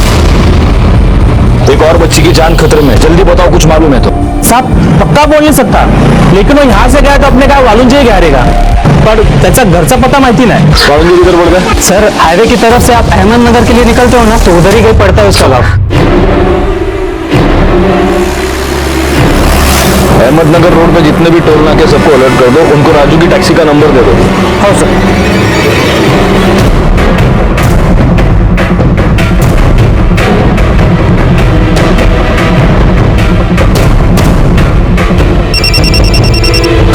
एक और बच्ची की जान खतरे में, जल्दी बताओ कुछ मालूम है तो। साहब पक्का बोल नाही सकता, लेकिन वो यहाँ से गया तो अपने काय वालुंजी गया रहेगा, पर त्याचा घरचा पता माहिती नाही। वालुंजी किधर पड़ता है? सर हाईवे की तरफ से आप अहमदनगर के लिए निकलते हो ना, तो उधर ही कहीं पड़ता है उसका गाँव। अहमदनगर रोड पे जितने भी टोल नाके सबको अलर्ट कर दो, उनको राजू की टैक्सी का नंबर दे दो। हाँ सर।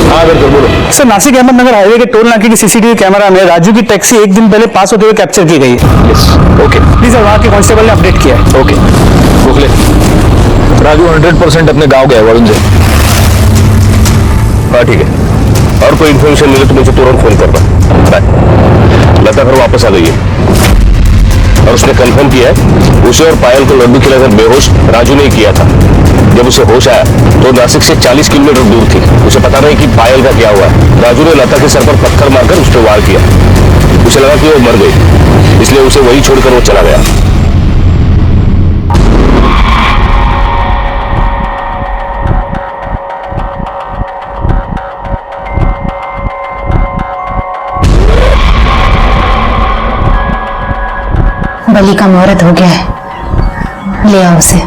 हाँ बिल्कुल बोलो। सर नासिक अहमदनगर हाईवे के टोल नाके की सीसीटीवी कैमरा में राजू की टैक्सी 1 दिन पहले पास होते हुए कैप्चर की गई है। ओके प्लीज सर, वहाँ के कांस्टेबल ने अपडेट किया है। ओके गोखले, राजू 100% अपने गांव गया वरुण से। हाँ ठीक है, और कोई इन्फॉर्मेशन मिले तो मुझे तुरंत फोन करना। बाय। लता घर वापस आ गई है और उसने कंफर्म किया है उसे और पायल को लड्डू खिलाकर बेहोश राजू ने किया था। जब उसे होश आया तो नासिक से 40 किलोमीटर दूर थी। उसे पता नहीं कि पायल का क्या हुआ है। राजू ने लता के सर पर पत्थर मारकर उस पर वार किया। उसे लगा कि वो मर गई, इसलिए उसे वही छोड़कर वो चला गया। बलि का मुहूर्त हो गया है, ले आओ उसे।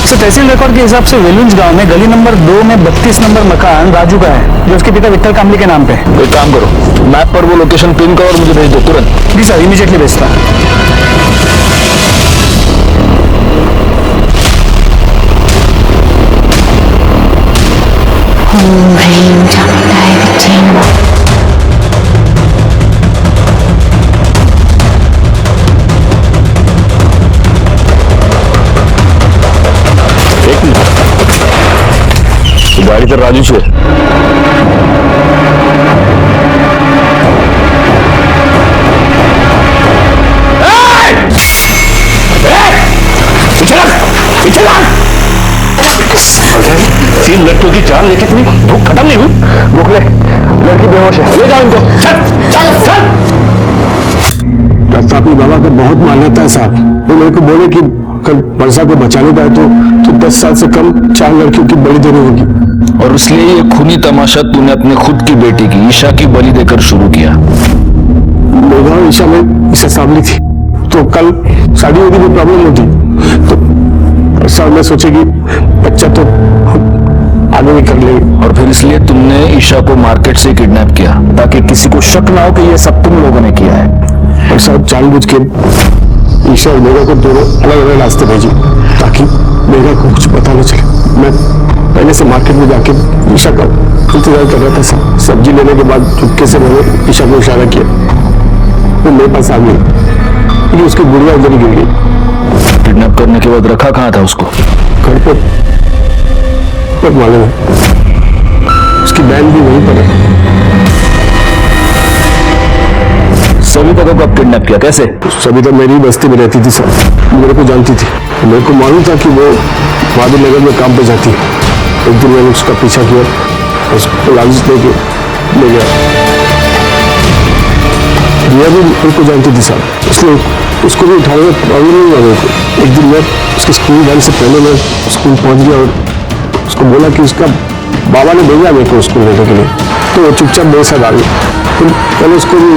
सर तहसील रिकॉर्ड के हिसाब से वेलुंज गांव में गली नंबर 2 में 32 नंबर मकान राजू का है, जो उसके पिता विठल कामली के नाम पे है। एक काम करो, मैप पर वो लोकेशन पिन करो और मुझे भेज दो तुरंत। जी सर, इमीडिएटली भेजता। एक मिनट, गाड़ी तो राजू से तीन लड़कियों की जान लेके तुम्हें भूख खत्म नहीं हुई? गोखले, लड़की बेहोश है, ले जाओ इनको। चल चल चल। डॉक्टर अपनी बाबा का बहुत मान्यता है साहब। वो मेरे को बोले कि कल वर्षा को बचाने का है तो 10 साल से कम 4 लड़कियों की बलि देनी होगी। और इसलिए ये खूनी तमाशा तूने अपने खुद की बेटी की ईशा की बलि देकर शुरू किया। मेघा ईशा में इसे सांभली थी, तो कल शादी होगी तो प्रॉब्लम होती, तो साहब मैं सोचे कि बच्चा तो आगे भी कर लेंगे। और फिर इसलिए तुमने ईशा को मार्केट से किडनैप किया ताकि किसी को शक ना हो कि ये सब तुम लोगों ने किया है। और साहब जानबूझ के ईशा और मेघा को दोनों अलग अलग रास्ते भेजे ताकि मेघा को कुछ पता न चले। मैं पहले से मार्केट में जाके ईशा का इंतजार कर रहा था। सब्जी लेने के बाद चुपके से मैंने ईशा को इशारा किया, वो मेरे पास आ गई, लेकिन उसकी गुड़िया उधर ही गिर गई। किडनैप करने के बाद रखा कहाँ था उसको? घर पर मालूम है, उसकी बहन भी वहीं पर है। सविता को कब किडनैप किया, कैसे? सविता मेरी बस्ती में रहती थी सर, मेरे को जानती थी। मेरे को मालूम था कि वो महादेव नगर में काम पे जाती है। एक दिन मैंने उसका पीछा किया, उसको लालच देके ले गया। रिया भी मेरे को जानती थी सर, इसलिए उसको भी उठाने में प्रॉब्लम नहीं हुआ मेरे को। एक दिन मैं उसके स्कूल जाने से पहले मैं स्कूल पहुंच गया और उसको बोला कि उसका बाबा ने भेजा मेरे को स्कूल लेने के लिए, तो वो चुपचाप मेरे साथ आ गई। फिर मैंने उसको भी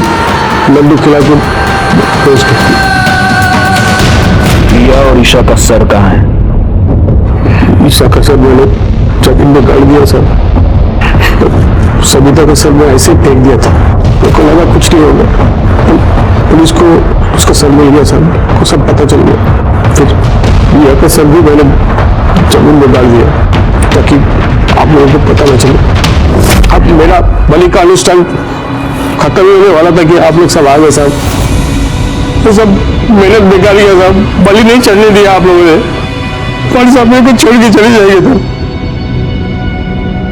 लड्डू खिला के भेज कर। रिया और ईशा का सर कहाँ है? ईशा का सर मैंने जमीन में गाड़ दिया सर। सविता का सर मैं ऐसे फेंक दिया था, मेरे को लगा कुछ नहीं होगा। पुलिस को उसका सर मिल गया सर, को सब पता चल गया। फिर रिया का सर भी मैंने जमीन में डाल दिया ताकि आप लोगों को पता न चले। अब मेरा बलि का अनुष्ठान खत्म होने वाला था कि आप लोग सब आ गए साहब। तो सब मेहनत बेकार किया साहब, बलि नहीं चढ़ने दिया आप लोगों ने। पर साहब मेरे को छोड़ के चले जाएंगे तो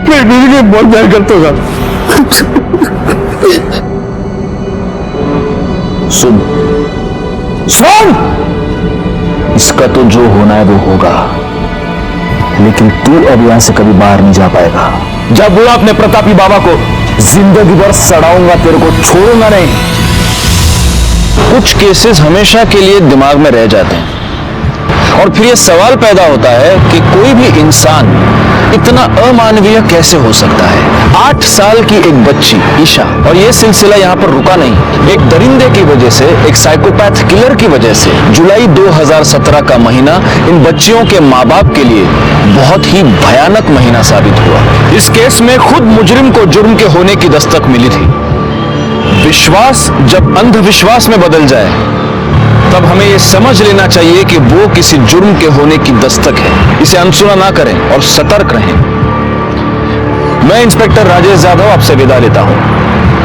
मैं बीवी के बहुत प्यार करता हूँ साहब। सुन सुन, इसका तो जो होना है वो होगा, लेकिन तू अब यहां से कभी बाहर नहीं जा पाएगा। जब बोला अपने प्रतापी बाबा को, जिंदगी भर सड़ाऊंगा, तेरे को छोड़ूंगा नहीं। कुछ केसेस हमेशा के लिए दिमाग में रह जाते हैं और फिर यह सवाल पैदा होता है कि कोई भी इंसान इतना अमानवीय कैसे हो सकता है। 8 साल की एक बच्ची ईशा, और यह सिलसिला यहां पर रुका नहीं। एक दरिंदे की वजह से, एक साइकोपैथ किलर की वजह से जुलाई 2017 का महीना इन बच्चियों के माँ बाप के लिए बहुत ही भयानक महीना साबित हुआ। इस केस में खुद मुजरिम को जुर्म के होने की दस्तक मिली थी। विश्वास जब अंधविश्वास में बदल जाए तब हमें यह समझ लेना चाहिए कि वो किसी जुर्म के होने की दस्तक है। इसे अनसुना ना करें और सतर्क रहें। मैं इंस्पेक्टर राजेश जाधव आपसे विदा लेता हूं।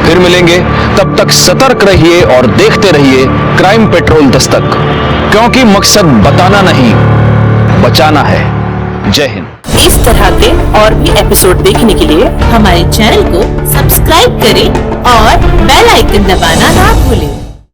फिर मिलेंगे, तब तक सतर्क रहिए और देखते रहिए क्राइम पेट्रोल दस्तक, क्योंकि मकसद बताना नहीं, बचाना है। जय हिंद। इस तरह के और भी एपिसोड देखने के लिए हमारे चैनल को सब्सक्राइब करें और बेल आइकन दबाना ना भूलें।